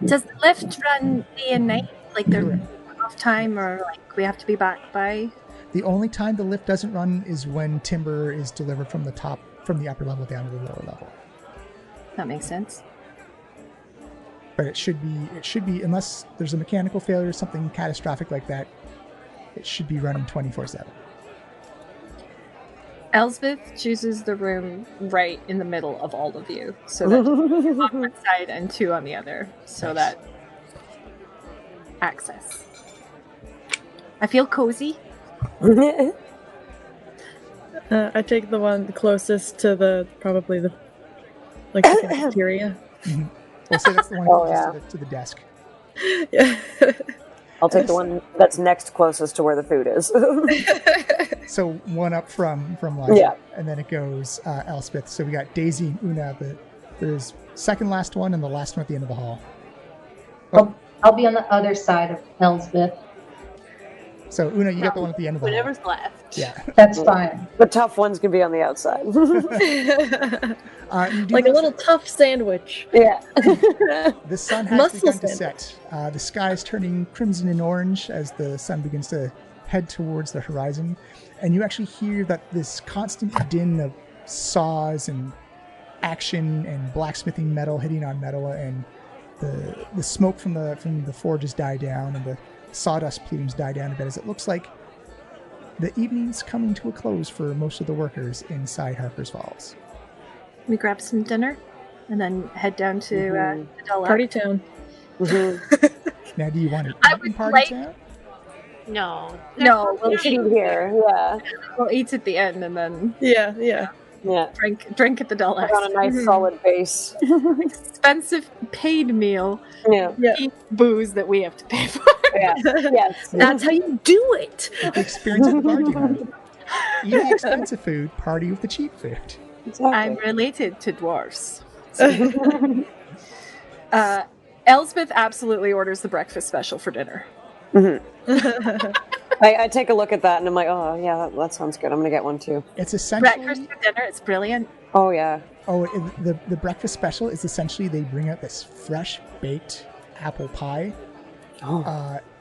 you. Does the lift run day and night? Like there's off time, or like we have to be back by? The only time the lift doesn't run is when timber is delivered from the upper level down to the lower level. That makes sense. But it should be unless there's a mechanical failure or something catastrophic like that, it should be running 24/7. Elsbeth chooses the room right in the middle of all of you, so that 2 on one side and 2 on the other, so Nice. that access. I feel cozy. I take the one closest to the cafeteria. Mm-hmm. We'll say that's the one closest to the desk. Yeah. I'll take the one that's next closest to where the food is. So one up from Liza, and then it goes Elspeth. So we got Daisy and Una. There's second last one and the last one at the end of the hall. Oh. I'll be on the other side of Elsbeth. So Una, you got the one at the end of the Whatever's hall. left. Yeah. That's fine. The tough ones can be on the outside. Like a little tough sandwich. Yeah. The sun has begun to set. The sky is turning crimson and orange as the sun begins to head towards the horizon. And you actually hear that this constant din of saws and action and blacksmithing metal hitting on metal, and the smoke from the forges die down, and the sawdust plumes die down a bit as it looks like the evening's coming to a close for most of the workers inside Harker's Falls. We grab some dinner and then head down to the Dull Party town. Now, do you want to eat in Party Town? No. No, We'll eat here, yeah. we'll eat at the end and then Yeah. drink at the Dull Put on a nice solid base. Expensive paid meal. Yeah. Eat booze that we have to pay for. Yeah. Yes. That's how you do it. The experience of the party night. Eat the expensive food, party with the cheap food. Exactly. I'm related to dwarves. Elsbeth absolutely orders the breakfast special for dinner. I take a look at that and I'm like, oh yeah, that sounds good. I'm gonna get one too. It's essentially Breakfast for dinner, it's brilliant. Oh yeah. The breakfast special is essentially they bring out this fresh baked apple pie.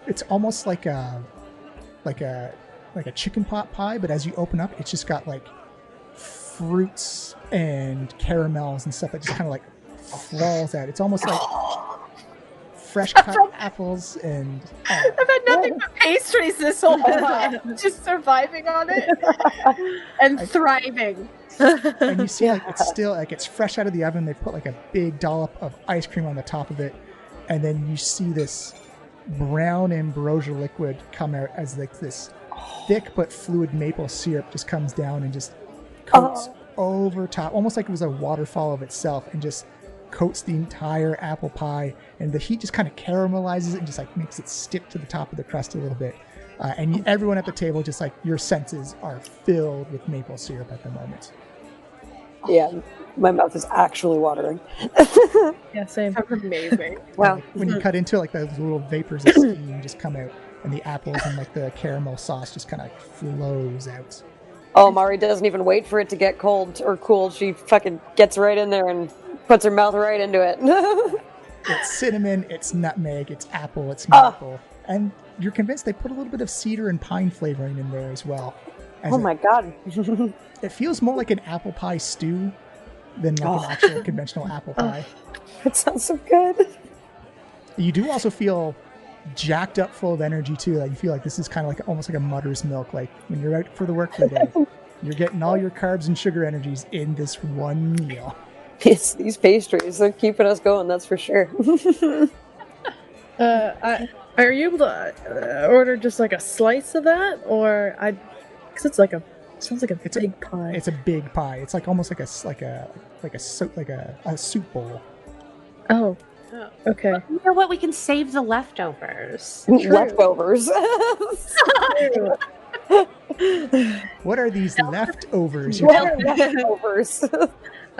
It's almost like a chicken pot pie, but as you open up, it's just got like fruits and caramels and stuff that just kind of like falls out. It's almost like fresh cut apples and. I've had nothing but pastries this whole time, just surviving on it and thriving. And you see, like it's fresh out of the oven. They put like a big dollop of ice cream on the top of it, and then you see this brown ambrosia liquid come out as like this thick but fluid maple syrup just comes down and just coats over top, almost like it was a waterfall of itself, and just coats the entire apple pie, and the heat just kind of caramelizes it and just like makes it stick to the top of the crust a little bit. And everyone at the table, just like your senses are filled with maple syrup at the moment. Yeah, my mouth is actually watering. Yeah, same. That's amazing. Wow. When you cut into it, like those little vapors of steam just come out, and the apples and like the caramel sauce just kind of like flows out. Oh, Mari doesn't even wait for it to get cold or cool. She fucking gets right in there and puts her mouth right into it. It's cinnamon, it's nutmeg, it's apple, it's maple. And you're convinced they put a little bit of cedar and pine flavoring in there as well. Oh my god. It feels more like an apple pie stew than like an actual conventional apple pie. That sounds so good. You do also feel jacked up, full of energy too. Like you feel like this is kind of like almost like a mother's milk. Like when you're out for the work for the day, you're getting all your carbs and sugar energies in this one meal. It's these pastries, they're keeping us going, that's for sure. Are you able to order just like a slice of that, or because it's like sounds like a big pie. It's a big pie. It's like almost like a soup bowl. Oh, okay. You know what? We can save the leftovers. Leftovers. What are these leftovers? Leftovers.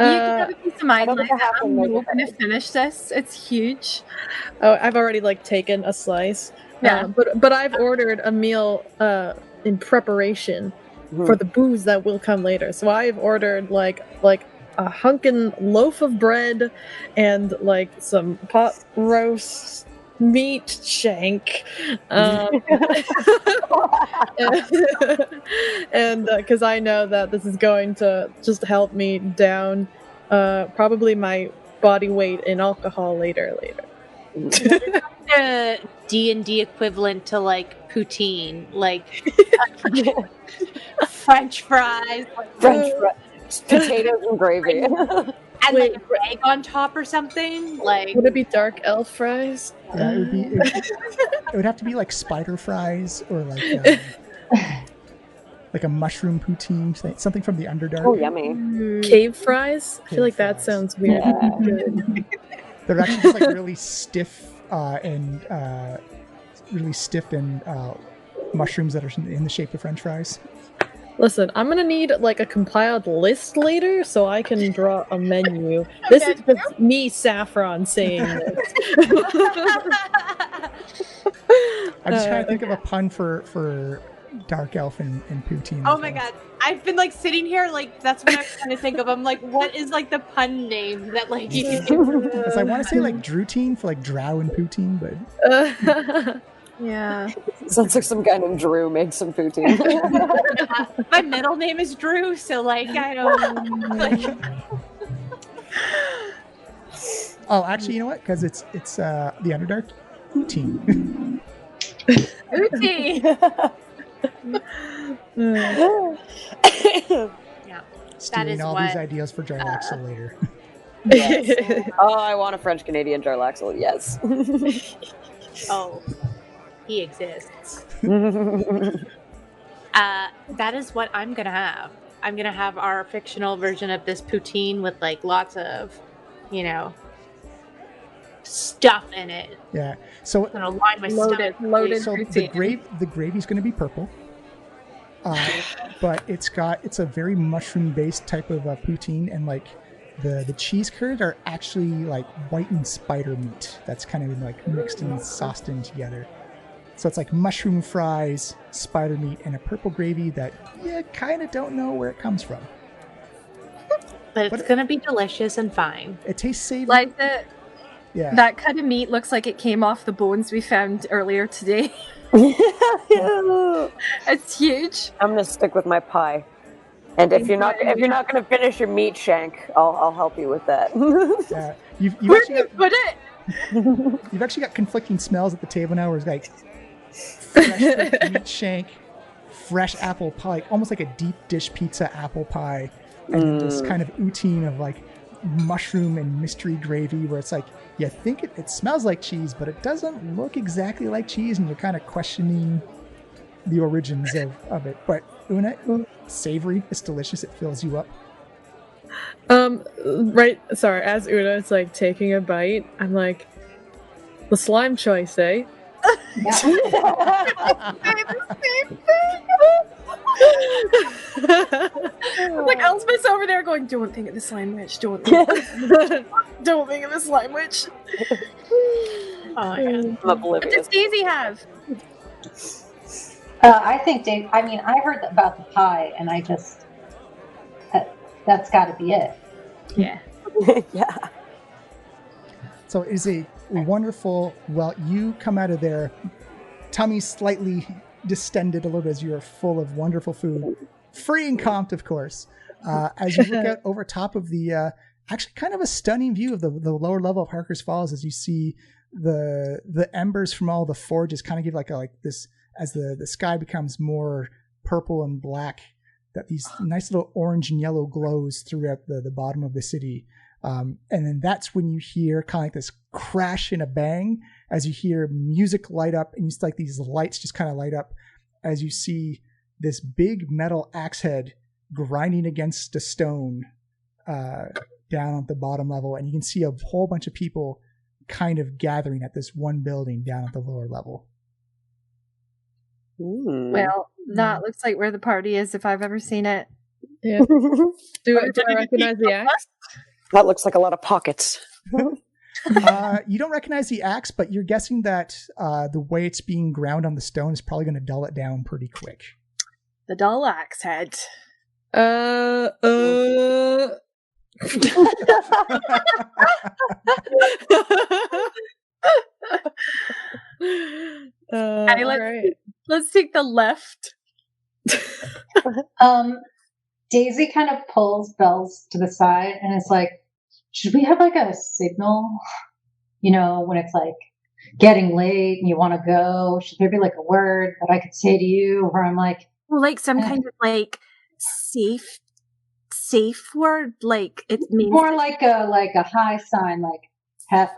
You can have a piece of mine. I don't think I have to I'm make going it. to finish this. It's huge. Oh, I've already like taken a slice. Yeah. But I've ordered a meal in preparation for the booze that will come later. So I've ordered like a hunkin' loaf of bread and like some pot roast meat shank, and because I know that this is going to just help me down probably my body weight in alcohol later. The D&D equivalent to like poutine, like French fries, Potatoes and gravy. and like an egg on top or something. Like, Would it be dark elf fries? It would have to be like spider fries or like like a mushroom poutine, something from the Underdark. Oh, yummy. Cave fries? I feel Cave like that fries. sounds weird. Yeah. Good. They're actually just like really stiff and mushrooms that are in the shape of French fries. Listen, I'm gonna need like a compiled list later so I can draw a menu. This is just me, Saffron, saying this. I'm just trying to think of a pun for dark elf and poutine. Oh my god. I've been like sitting here like that's what I'm trying to think of. I'm like, what is like the pun name that like you can do? Because I want to say like Drutine for like drow and poutine, but Yeah. Sounds like some guy named Drew made some poutine. My middle name is Drew, so like I don't like. Oh, actually, you know what? Because it's the Underdark poutine. Uti. Yeah, Stealing is all what, these ideas for Jarlaxle later. Yes. Oh, I want a French Canadian Jarlaxle. Yes. Oh, he exists. That is what I'm gonna have. I'm gonna have our fictional version of this poutine with like lots of, stuff in it. Yeah. So I'm gonna line my stomach. Loaded So poutine. the gravy's going to be purple, but it's a very mushroom based type of poutine, and like the cheese curds are actually like whitened spider meat that's kind of like mixed and sauced in together. So it's like mushroom fries, spider meat, and a purple gravy that you kind of don't know where it comes from. But it's gonna be delicious and fine. It tastes savory. Like Yeah. that cut of meat looks like it came off the bones we found earlier today. It's huge. I'm gonna stick with my pie, and if you're not gonna finish your meat shank, I'll help you with that. You've actually Where put it? You've actually got conflicting smells at the table now. Where it's like fresh meat shank, fresh apple pie, almost like a deep dish pizza apple pie, and then this kind of poutine of like mushroom and mystery gravy, where it's like you think it smells like cheese, but it doesn't look exactly like cheese, and you're kind of questioning the origins of it. But Una, savory, it's delicious. It fills you up. Right. Sorry. As Una is like taking a bite, I'm like, the slime choice, eh? Like Elspeth's over there going, "Don't think of the slime witch. Don't think of the slime witch." Oh yeah. I'm What oblivious. does Daisy have? I think Dave. I mean, I heard about the pie, and I just that's got to be it. Yeah. Yeah. So it is a wonderful. Well, you come out of there, tummy slightly distended a little bit as you are full of wonderful food, free and comped, of course. As you look out over top of the, actually kind of a stunning view of the lower level of Harker's Falls, as you see the embers from all the forges kind of give like this, as the sky becomes more purple and black, that these nice little orange and yellow glows throughout the bottom of the city. And then that's when you hear kind of like this crash and a bang as you hear music light up, and you see like these lights just kind of light up as you see this big metal axe head grinding against a stone down at the bottom level. And you can see a whole bunch of people kind of gathering at this one building down at the lower level. Well, that looks like where the party is if I've ever seen it. Yeah. Do I recognize the axe? That looks like a lot of pockets. You don't recognize the axe, but you're guessing that the way it's being ground on the stone is probably going to dull it down pretty quick. The dull axe head. Let's take the left. Daisy kind of pulls Bells to the side and is like, should we have like a signal? When it's like getting late and you want to go, should there be like a word that I could say to you? Where I'm like, Well, like some kind of like safe word, like it means more like a high sign, like have.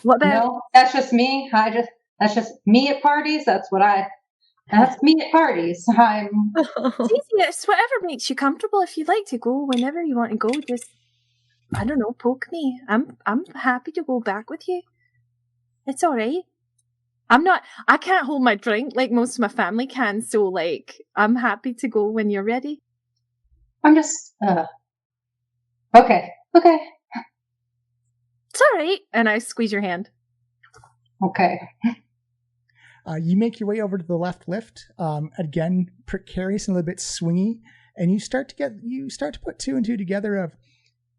What about? No, that's just me. That's just me at parties. That's me at parties. It's easy. It's whatever makes you comfortable. If you'd like to go whenever you want to go, just I don't know, poke me. I'm happy to go back with you. It's all right. I can't hold my drink like most of my family can, so like I'm happy to go when you're ready. I'm just okay. It's all right. And I squeeze your hand. Okay. You make your way over to the left lift. Again, precarious and a little bit swingy, and you start to put two and two together of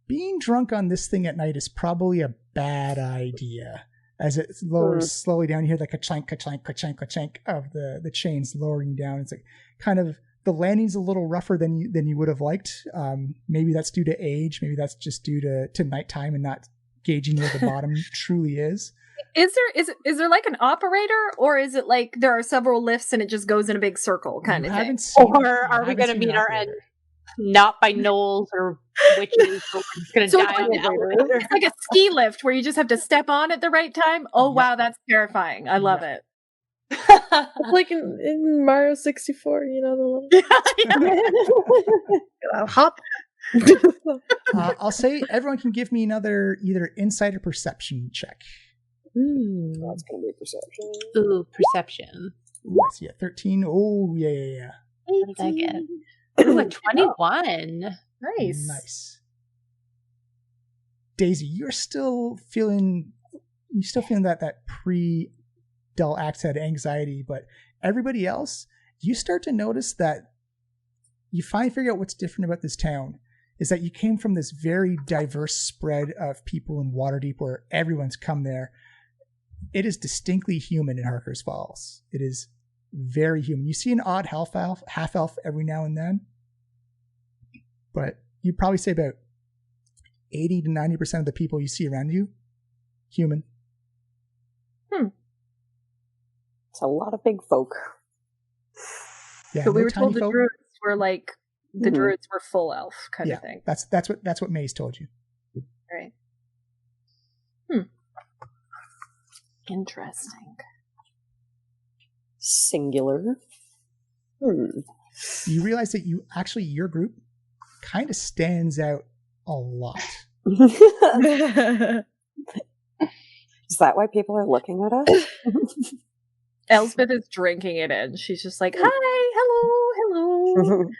being drunk on this thing at night is probably a bad idea. As it lowers slowly down, you hear like a clank, ka-clank, ka-clank, ka-clank of the chains lowering down. It's like kind of the landing's a little rougher than you would have liked. Maybe that's due to age. Maybe that's just due to nighttime and not gauging where the bottom truly is. Is there like an operator, or is it like there are several lifts and it just goes in a big circle kind of thing? Or are we going to meet our end not by gnolls or witches? We're just going to die on the elevator. It's like a ski lift where you just have to step on at the right time. Oh wow, that's terrifying. I love it. Like in Mario 64, you know the little hop. I'll say everyone can give me another either insight or perception check. That's gonna be perception. Ooh, perception. What's 13? Oh yeah. What did I get? Ooh, a 21. Nice. Daisy, you're still feeling that pre dull axe head anxiety, but everybody else, you start to notice that you finally figure out what's different about this town is that you came from this very diverse spread of people in Waterdeep where everyone's come there. It is distinctly human in Harker's Falls. It is very human. You see an odd half elf every now and then, but you'd probably say about 80 to 90% of the people you see around you, human. It's a lot of big folk. Yeah, but we were told the folk. druids were like the druids were full elf kind of thing. That's what May's told you. Right. Interesting. Singular. You realize that your group kind of stands out a lot. Is that why people are looking at us? Elspeth is drinking it in. She's just like, hi, hello.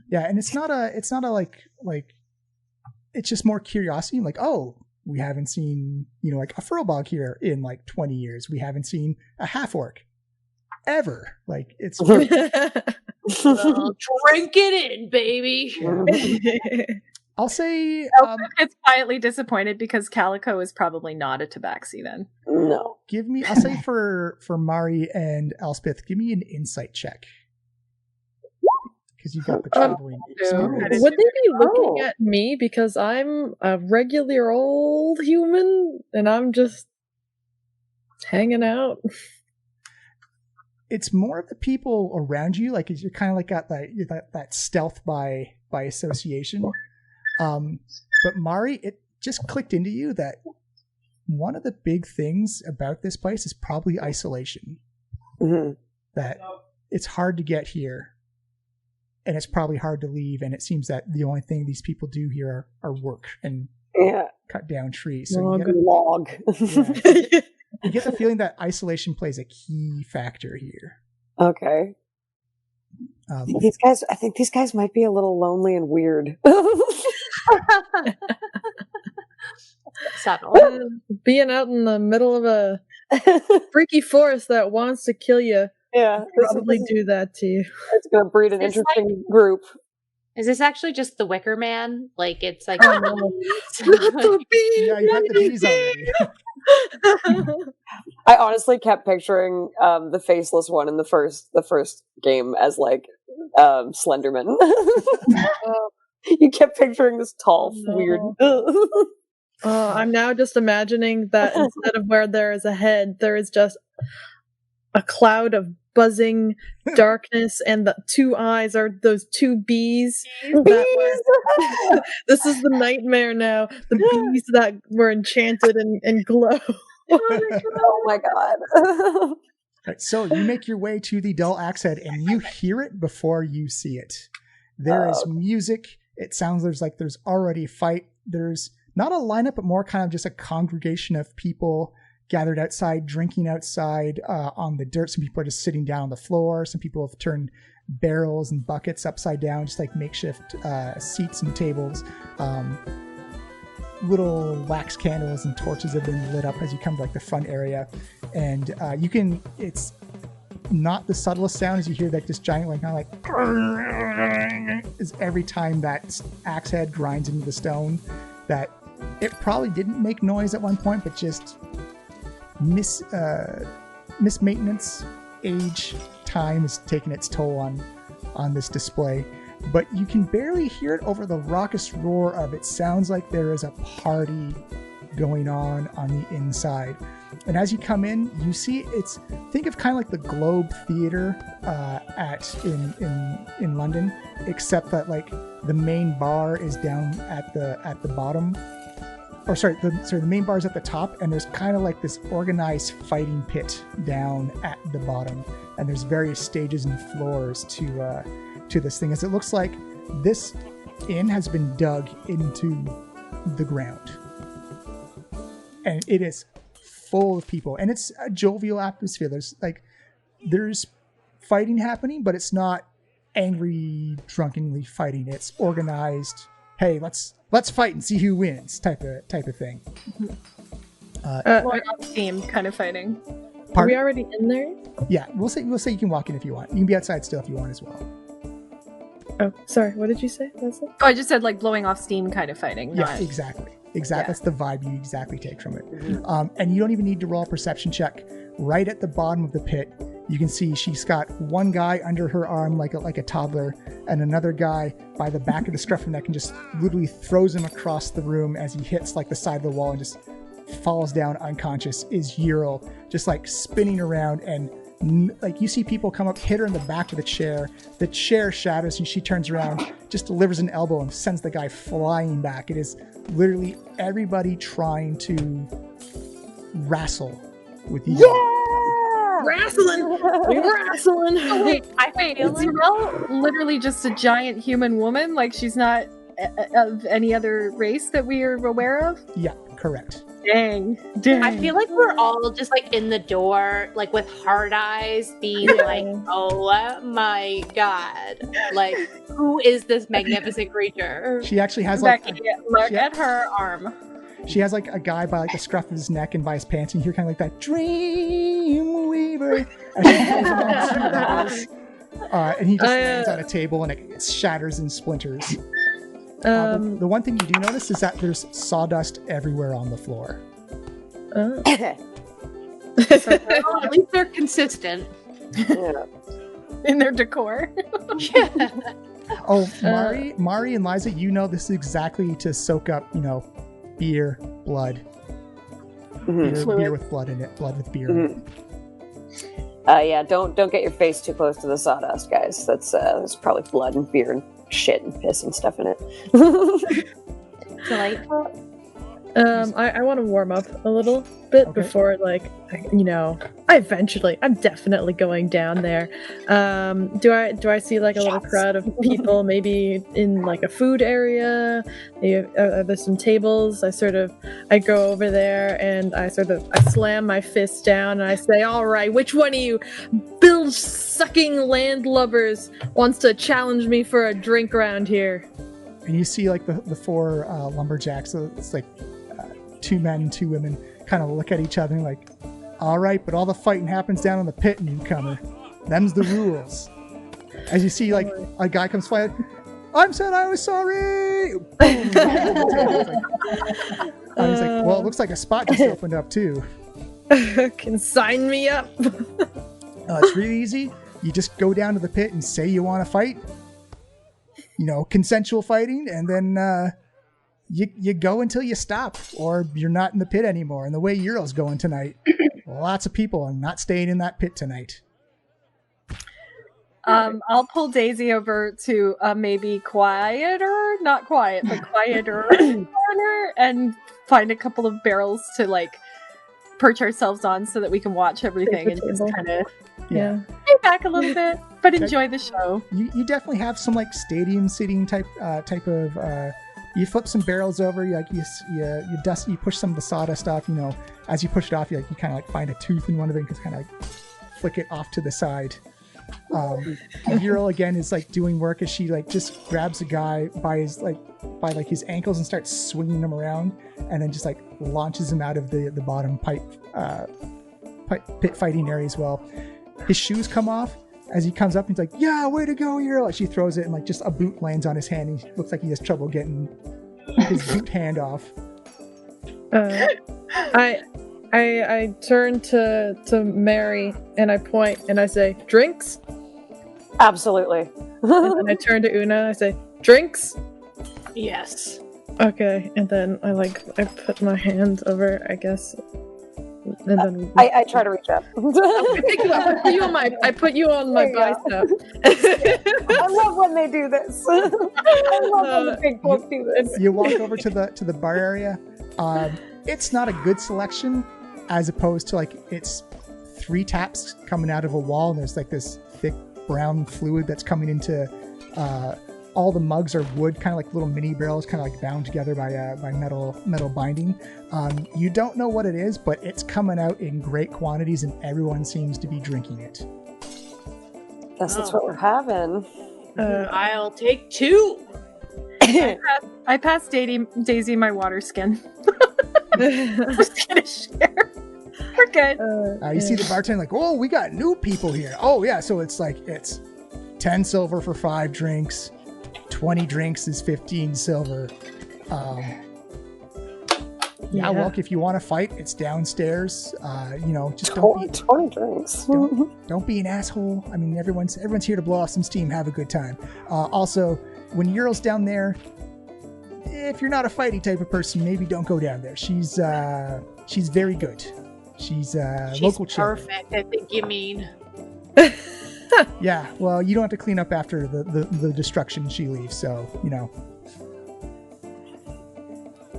Yeah, and it's not a like it's just more curiosity. Like, oh, we haven't seen, like a furlbog here in like 20 years. We haven't seen a half orc ever. Like it's drink it in, baby. I'll say Elspeth gets quietly disappointed because Calico is probably not a tabaxi then. No. I'll say for Mari and Elspeth, give me an insight check. Because you've got the traveling experience. Would they be looking at me because I'm a regular old human and I'm just hanging out? It's more of the people around you, like you're kind of like got that stealth by association. But Mari, it just clicked into you that one of the big things about this place is probably isolation. Mm-hmm. That it's hard to get here. And it's probably hard to leave, and it seems that the only thing these people do here are work and cut down trees. So log. You get the feeling that isolation plays a key factor here. Okay. I think these guys might be a little lonely and weird. Subtle. Being out in the middle of a freaky forest that wants to kill you. Yeah, probably do that to you. It's going to breed an interesting group. Is this actually just the Wicker Man? Like it's like not the bee. Yeah, you had the bees already. I honestly kept picturing the Faceless One in the first game as like Slenderman. You kept picturing this tall, weird. I'm now just imagining that instead of where there is a head, there is just a cloud of buzzing darkness, and the two eyes are those two bees. This is the nightmare now. The bees that were enchanted and glow. Oh my god. Right, so you make your way to the dull axe head, and you hear it before you see it. There is music it sounds there's already a fight. There's not a lineup, but more kind of just a congregation of people gathered outside, drinking outside on the dirt. Some people are just sitting down on the floor. Some people have turned barrels and buckets upside down, just like makeshift seats and tables. Little wax candles and torches have been lit up as you come to like the front area, and it's not the subtlest sound as you hear like this giant like kind of like is every time that axe head grinds into the stone. That it probably didn't make noise at one point, but just mismaintenance, age, time is taking its toll on this display. But you can barely hear it over the raucous roar of it. Sounds like there is a party going on the inside. And as you come in, you see think of kind of like the Globe Theatre in London, except that like the main bar is down at the bottom. Or the main bar is at the top, and there's kind of like this organized fighting pit down at the bottom, and there's various stages and floors to this thing, as it looks like this inn has been dug into the ground, and it is full of people, and it's a jovial atmosphere. There's fighting happening, but it's not angry, drunkenly fighting. It's organized. Hey, let's fight and see who wins, type of thing. More on team kind of fighting. Are we already in there? Yeah, we'll say you can walk in if you want. You can be outside still if you want as well. Oh, sorry. What did you say? Oh, I just said like blowing off steam kind of fighting. Yeah, exactly. Yeah. That's the vibe you exactly take from it. Mm-hmm. And you don't even need to roll a perception check. Right at the bottom of the pit, you can see she's got one guy under her arm like a toddler, and another guy by the back of the scruff of the neck, and just literally throws him across the room as he hits like the side of the wall and just falls down unconscious. Is Ural just like spinning around, and like you see people come up, hit her in the back of the chair shatters, and she turns around, just delivers an elbow and sends the guy flying back. It is literally everybody trying to wrestle with you. Wrestling! Oh, wait, is Ural literally just a giant human woman? Like she's not of any other race that we are aware of? Yeah, correct. Dang. I feel like we're all just like in the door, like with hard eyes, being like, oh my god. Like, who is this magnificent creature? She actually has Becky, look at her arm. She has like a guy by like the scruff of his neck and by his pants, and you hear kind of like that dream weaver as she pulls him on and he just lands on a table and it shatters and splinters. The one thing you do notice is that there's sawdust everywhere on the floor. So, at least they're consistent. Yeah. In their decor. Yeah. Oh, Mari and Liza, you know this is exactly to soak up, beer, blood. Mm-hmm. Beer with blood in it. Blood with beer. Mm-hmm. Yeah, don't get your face too close to the sawdust, guys. There's probably blood and beer and shit and piss and stuff in it. Delightful. I want to warm up a little bit before, I'm definitely going down there. Do I see like a little crowd of people, maybe in like a food area? Are there some tables? I go over there and I slam my fist down and I say, all right, which one of you bill-sucking landlubbers wants to challenge me for a drink around here? And you see like the four lumberjacks, so it's like 2 men and 2 women kind of look at each other and like, all right, but all the fighting happens down in the pit, newcomer. Them's the rules. As you see like a guy comes flying, I'm said I was sorry. Boom. He's like, well, it looks like a spot just opened up too. Can sign me up. It's really easy. You just go down to the pit and say you want to fight. Consensual fighting, and then you go until you stop, or you're not in the pit anymore. And the way Ural's going tonight, lots of people are not staying in that pit tonight. I'll pull Daisy over to maybe quieter, not quiet, but quieter corner, and find a couple of barrels to like perch ourselves on so that we can watch everything and just kind of. Yeah. Hey, back a little bit, but enjoy the show. You definitely have some like stadium seating type of. You flip some barrels over. You dust. You push some of the sawdust off. You know, as you push it off, you kind of like find a tooth in one of them. Because kind of like flick it off to the side. Ural again is like doing work as she like just grabs a guy by his ankles and starts swinging him around, and then just like launches him out of the bottom pit fighting area as well. His shoes come off as he comes up and he's like, "Yeah, way to go, Ural!" She throws it and like just a boot lands on his hand. And he looks like he has trouble getting his boot hand off. I turn to Mary and I point and I say, "Drinks?" Absolutely. And then I turn to Una and I say, "Drinks?" Yes. Okay, and then I put my hand over, I guess, and then I try to reach up. I put you on my bicep. I love when they do this. I love when the big folks do this. You walk over to the bar area. It's not a good selection, as opposed to like it's 3 taps coming out of a wall, and there's like this thick brown fluid that's coming into. All the mugs are wood, kind of like little mini barrels, kind of like bound together by metal binding. You don't know what it is, but it's coming out in great quantities, and everyone seems to be drinking it. Guess that's what we're having. I'll take 2. I passed Daisy my water skin. We're just gonna share. We're good. You see the bartender like, "Oh, we got new people here." Oh yeah, so it's 10 silver for 5 drinks. 20 drinks is 15 silver. Well, if you want to fight, it's downstairs. Just don't be 20 drinks. Don't be an asshole. I mean, everyone's here to blow off some steam, have a good time. Also, when Ural's down there, if you're not a fighty type of person, maybe don't go down there. She's very good. She's local chick. Perfect, I think you mean. Yeah, well, you don't have to clean up after the destruction she leaves, so,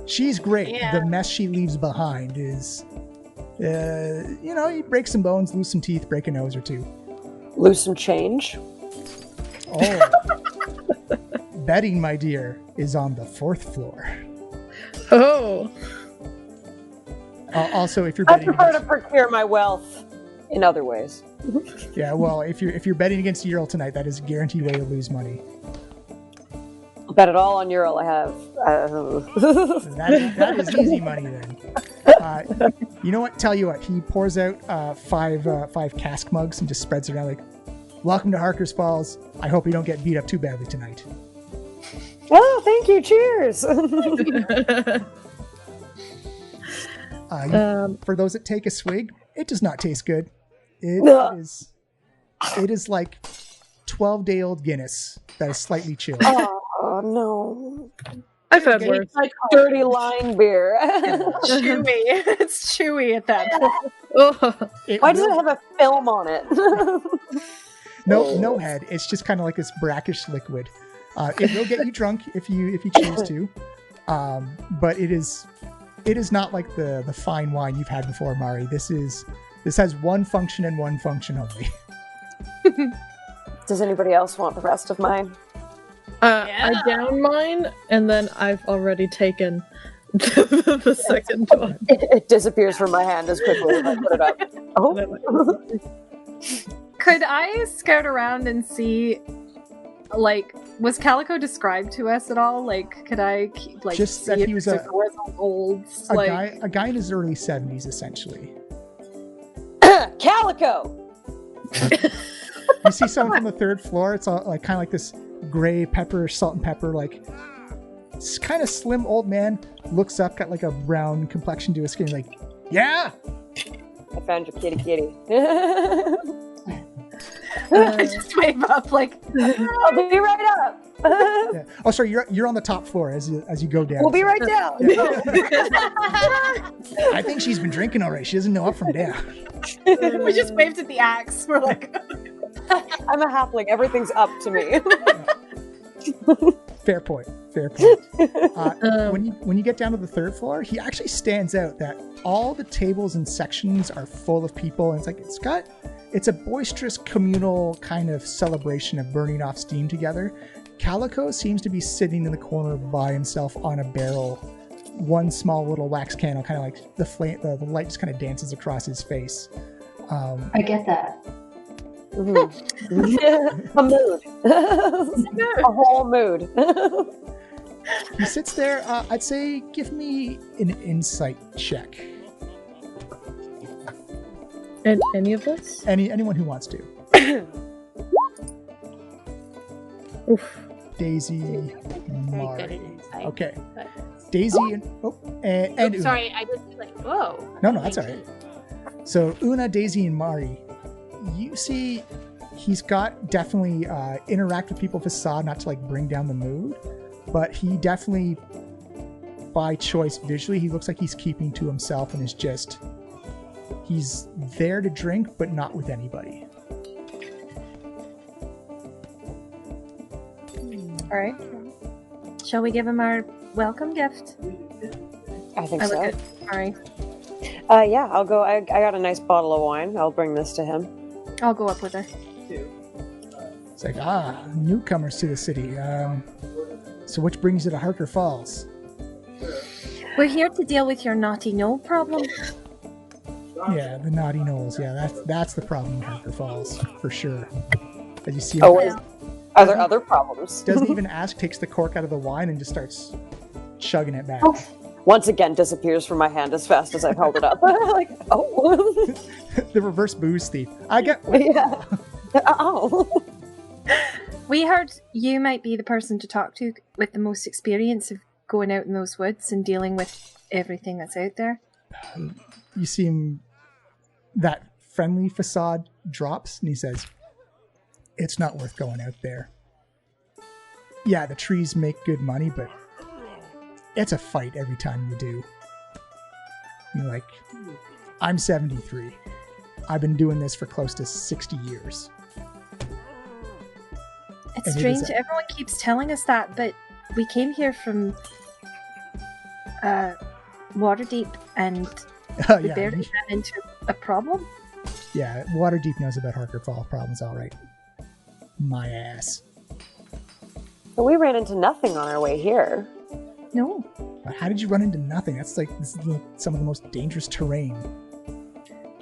She's great. Yeah. The mess she leaves behind is, you break some bones, lose some teeth, break a nose or 2. Lose some change. Oh. Betting, my dear, is on the 4th floor. Oh. Also, if you're I betting... prefer to procure my wealth in other ways. Yeah, well, if you're betting against Ural tonight, that is a guaranteed way to lose money. I'll bet it all on Ural. I have. That is easy money then. You know what? Tell you what. He pours out 5 cask mugs and just spreads it around like, "Welcome to Harker's Falls. I hope you don't get beat up too badly tonight." Oh, thank you. Cheers. For those that take a swig, it does not taste good. It is like 12-day-old Guinness that is slightly chilled. Oh no! I've had worse. Like dirty line beer. Chewy. It's chewy at that point. Why does it have a film on it? No head. It's just kind of like this brackish liquid. It will get you drunk if you choose to, but it is not like the fine wine you've had before, Mari. This has one function and one function only. Does anybody else want the rest of mine? I down mine, and then I've already taken the second one. It disappears from my hand as quickly as I put it up. Oh. Could I scout around and see, was Calico described to us at all? Could I, just see that if he was there's olds? A guy in his early 70s, essentially. Calico! You see someone from the 3rd floor. It's all kind of like this gray pepper, salt and pepper, it's kind of slim old man. Looks up, got like a brown complexion to his skin. Like, yeah. I found your kitty. Just wave up, I'll be right up. Yeah. Oh, sorry, you're on the top floor as you go down. We'll be right down. Yeah. I think she's been drinking already. She doesn't know up from down. We just waved at the axe. We're like, I'm a halfling. Everything's up to me. Fair point. When you get down to the third floor, he actually stands out that all the tables and sections are full of people, and it's a boisterous communal kind of celebration of burning off steam together. Calico seems to be sitting in the corner by himself on a barrel, one small little wax candle, kind of like the light just kind of dances across his face. I get that. Mm-hmm. A mood. A whole mood. He sits there. I'd say give me an insight check. And any of us? Anyone who wants to. Oof. Daisy, Very good Mari. at insight. Okay. But... Daisy and Una. sorry, I just like whoa. No, that's all right. So Una, Daisy, and Mari, you see he's got definitely interact with people facade, not to like bring down the mood, but he definitely, by choice visually, he looks like he's keeping to himself and he's there to drink, but not with anybody. All right. Shall we give him our welcome gift? I think I so. look at Mari. Yeah, I'll go. I got a nice bottle of wine. I'll bring this to him. I'll go up with her. It's like, newcomers to the city. So which brings you to Harker Falls? We're here to deal with your naughty gnoll problem. Yeah, the naughty gnolls. Yeah, that's the problem in Harker Falls, for sure. As you see, Are there other problems? doesn't even ask, takes the cork out of the wine and just starts chugging it back. Once again, disappears from my hand as fast as I've held it up. Like, oh. The reverse booze thief. I get. Yeah. Oh. We heard you might be the person to talk to with the most experience of going out in those woods and dealing with everything that's out there. You see him, that friendly facade drops, and he says, "It's not worth going out there. Yeah, the trees make good money, but it's a fight every time you do. You're like, I'm 73. I've been doing this for close to 60 years. It's And it strange. is Everyone keeps telling us that, but we came here from Waterdeep, and we Yeah, barely ran into a problem. yeah, Waterdeep knows about Harker Fall problems, all right. My ass. But we ran into nothing on our way here. No. How did you run into nothing? This is some of the most dangerous terrain.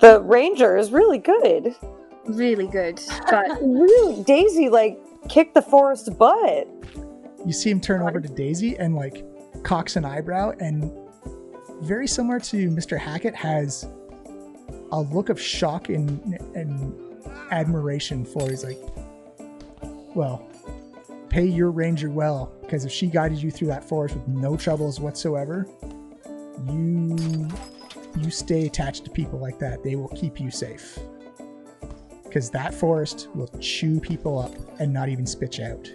The ranger is really good. Really good, but Really, Daisy kicked the forest's butt. You see him turn over to Daisy and cocks an eyebrow, and very similar to Mr. Hackett, has a look of shock and admiration for. He's like, well, pay your ranger well, because if she guided you through that forest with no troubles whatsoever, you stay attached to people like that. They will keep you safe. Because that forest will chew people up and not even spit you out.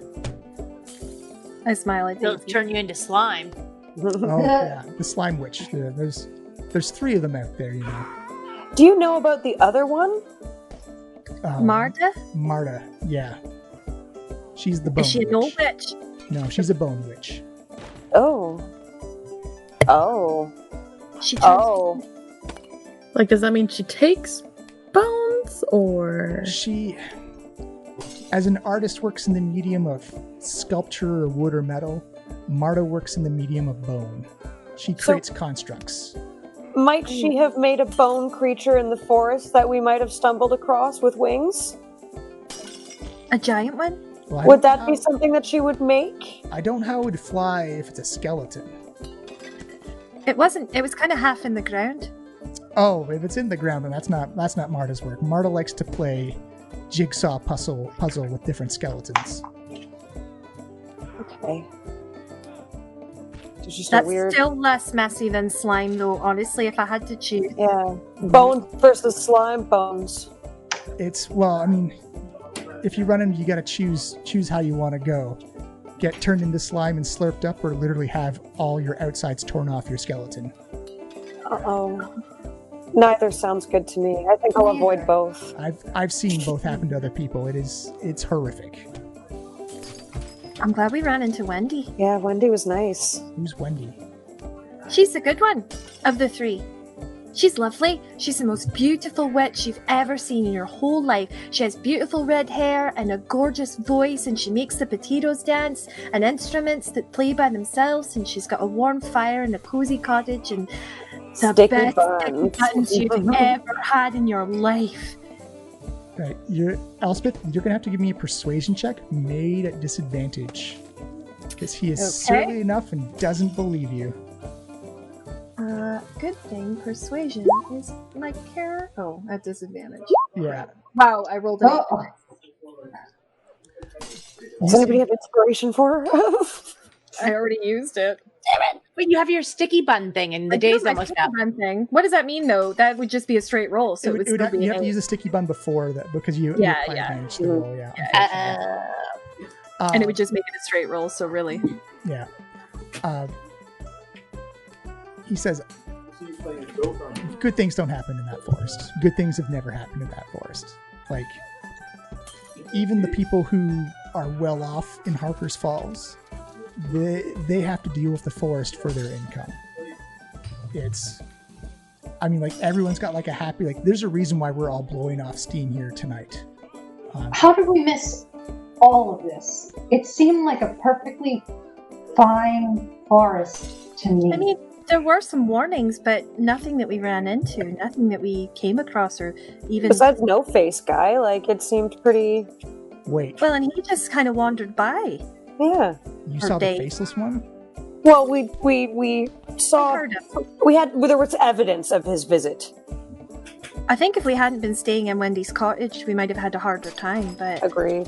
I smile at They'll Daisy. turn you into slime. Oh yeah, the slime witch. There's 3 of them out there, you know. Do you know about the other one? Marta? Marta, yeah. She's the bone Is she a witch. gnoll witch? No, she's a bone witch. Oh. Oh. She turns Oh. Does that mean she takes bones, or... She, as an artist, works in the medium of sculpture or wood or metal. Marta works in the medium of bone. She creates constructs. Might she have made a bone creature in the forest that we might have stumbled across with wings? a giant one? Well, Would that be something that she would make? I don't know how it would fly if it's a skeleton. It wasn't. It was kind of half in the ground. Oh, if it's in the ground, then that's not Marta's work. Marta likes to play jigsaw puzzle with different skeletons. Okay. It's just That's a weird... still less messy than slime, though. Honestly, if I had to choose. Yeah. Bone versus slime bones. If you run into, you gotta choose how you want to go. Get turned into slime and slurped up, or literally have all your outsides torn off your skeleton. Uh-oh. Neither sounds good to me. I think I'll avoid both. I've seen both happen to other people. It's horrific. I'm glad we ran into Wendy. Yeah, Wendy was nice. Who's Wendy? She's the good one of the three. She's lovely. She's the most beautiful witch you've ever seen in your whole life. She has beautiful red hair and a gorgeous voice, and she makes the potatoes dance and instruments that play by themselves, and she's got a warm fire and a cozy cottage and the Sticky best buns. buttons you've ever had in your life. Right, Elspeth, you're gonna have to give me a persuasion check made at disadvantage. Because he is surly enough and doesn't believe you. Good thing persuasion is my care. Oh, at disadvantage. Yeah. Wow, I rolled it. Does anybody have inspiration for her? I already used it. But you have your sticky bun thing, and the day's almost up. Thing. What does that mean, though? That would just be a straight roll, so it would still be. You have to use a sticky bun before that because you managed the roll. Yeah. And it would just make it a straight roll. So really. Yeah. He says, good things don't happen in that forest. Good things have never happened in that forest. Like, even the people who are well off in Harker's Falls, they have to deal with the forest for their income. Everyone's got like a happy, like, there's a reason why we're all blowing off steam here tonight. How did we miss all of this? It seemed like a perfectly fine forest to me. I mean, there were some warnings, but nothing that we ran into, nothing that we came across, or even... Besides No Face Guy, like, it seemed pretty... Wait. Well, and he just kind of wandered by. Yeah. You saw the Faceless One? Well, we saw... There was evidence of his visit. I think if we hadn't been staying in Wendy's cottage, we might have had a harder time, but... Agreed.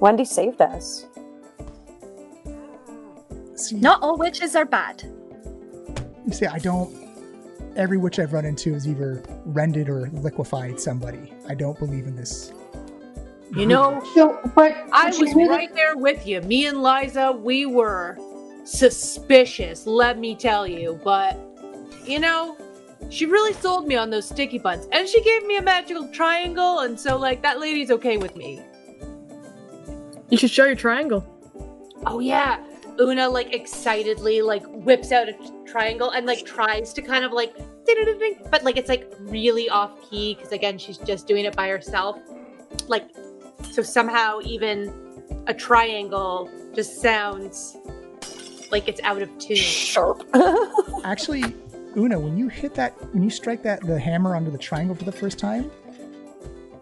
Wendy saved us. See, not all witches are bad. You see, every witch I've run into has either rended or liquefied somebody. I don't believe in this. You know, but I was right there with you. Me and Liza, we were suspicious, let me tell you. But, you know, she really sold me on those sticky buns. And she gave me a magical triangle, and so, like, that lady's okay with me. You should show your triangle. Oh, yeah. Una, like, excitedly, like, whips out a triangle and, like, tries to kind of, like, ding-a-ding-ding, but, like, it's, like, really off-key, because, again, she's just doing it by herself. Like, so somehow even a triangle just sounds like it's out of tune. Sharp. Actually, Una, when you strike the hammer onto the triangle for the first time,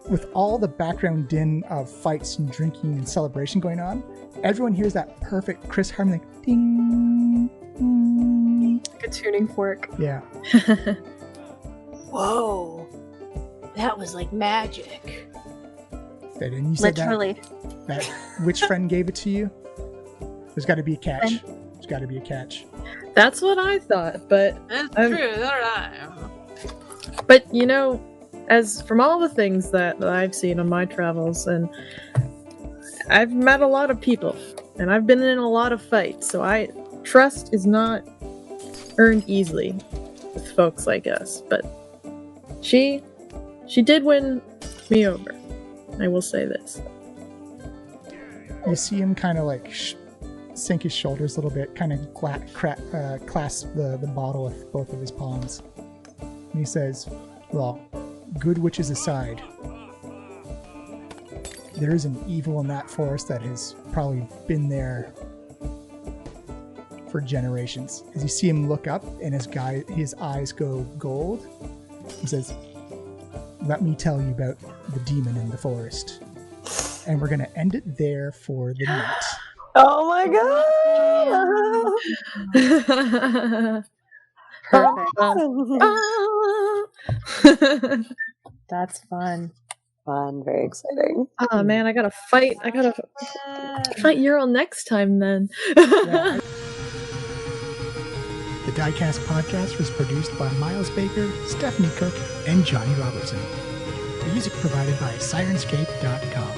with all the background din of fights and drinking and celebration going on, everyone hears that perfect crisp harmony, like ding, ding. Like a tuning fork. Yeah. Whoa. That was like magic. And you said literally. That which friend gave it to you? There's got to be a catch. There's got to be a catch. That's what I thought, but... That's true, so did I. But, you know, as from all the things that I've seen on my travels, and I've met a lot of people, and I've been in a lot of fights, so trust is not earned easily with folks like us, but she did win me over. I will say this. You see him kind of like sink his shoulders a little bit, kind of clasp the bottle with both of his palms. And he says, well, good witches aside, there is an evil in that forest that has probably been there for generations. As you see him look up and his eyes go gold, he says, let me tell you about the demon in the forest. And we're going to end it there for the night. Oh my god! Perfect. That's fun. Fun, very exciting. Oh man, I gotta fight Ural next time then. Yeah. The Diecast podcast was produced by Miles Baker, Stephanie Cook, and Johnny Robertson. The music provided by Sirenscape.com.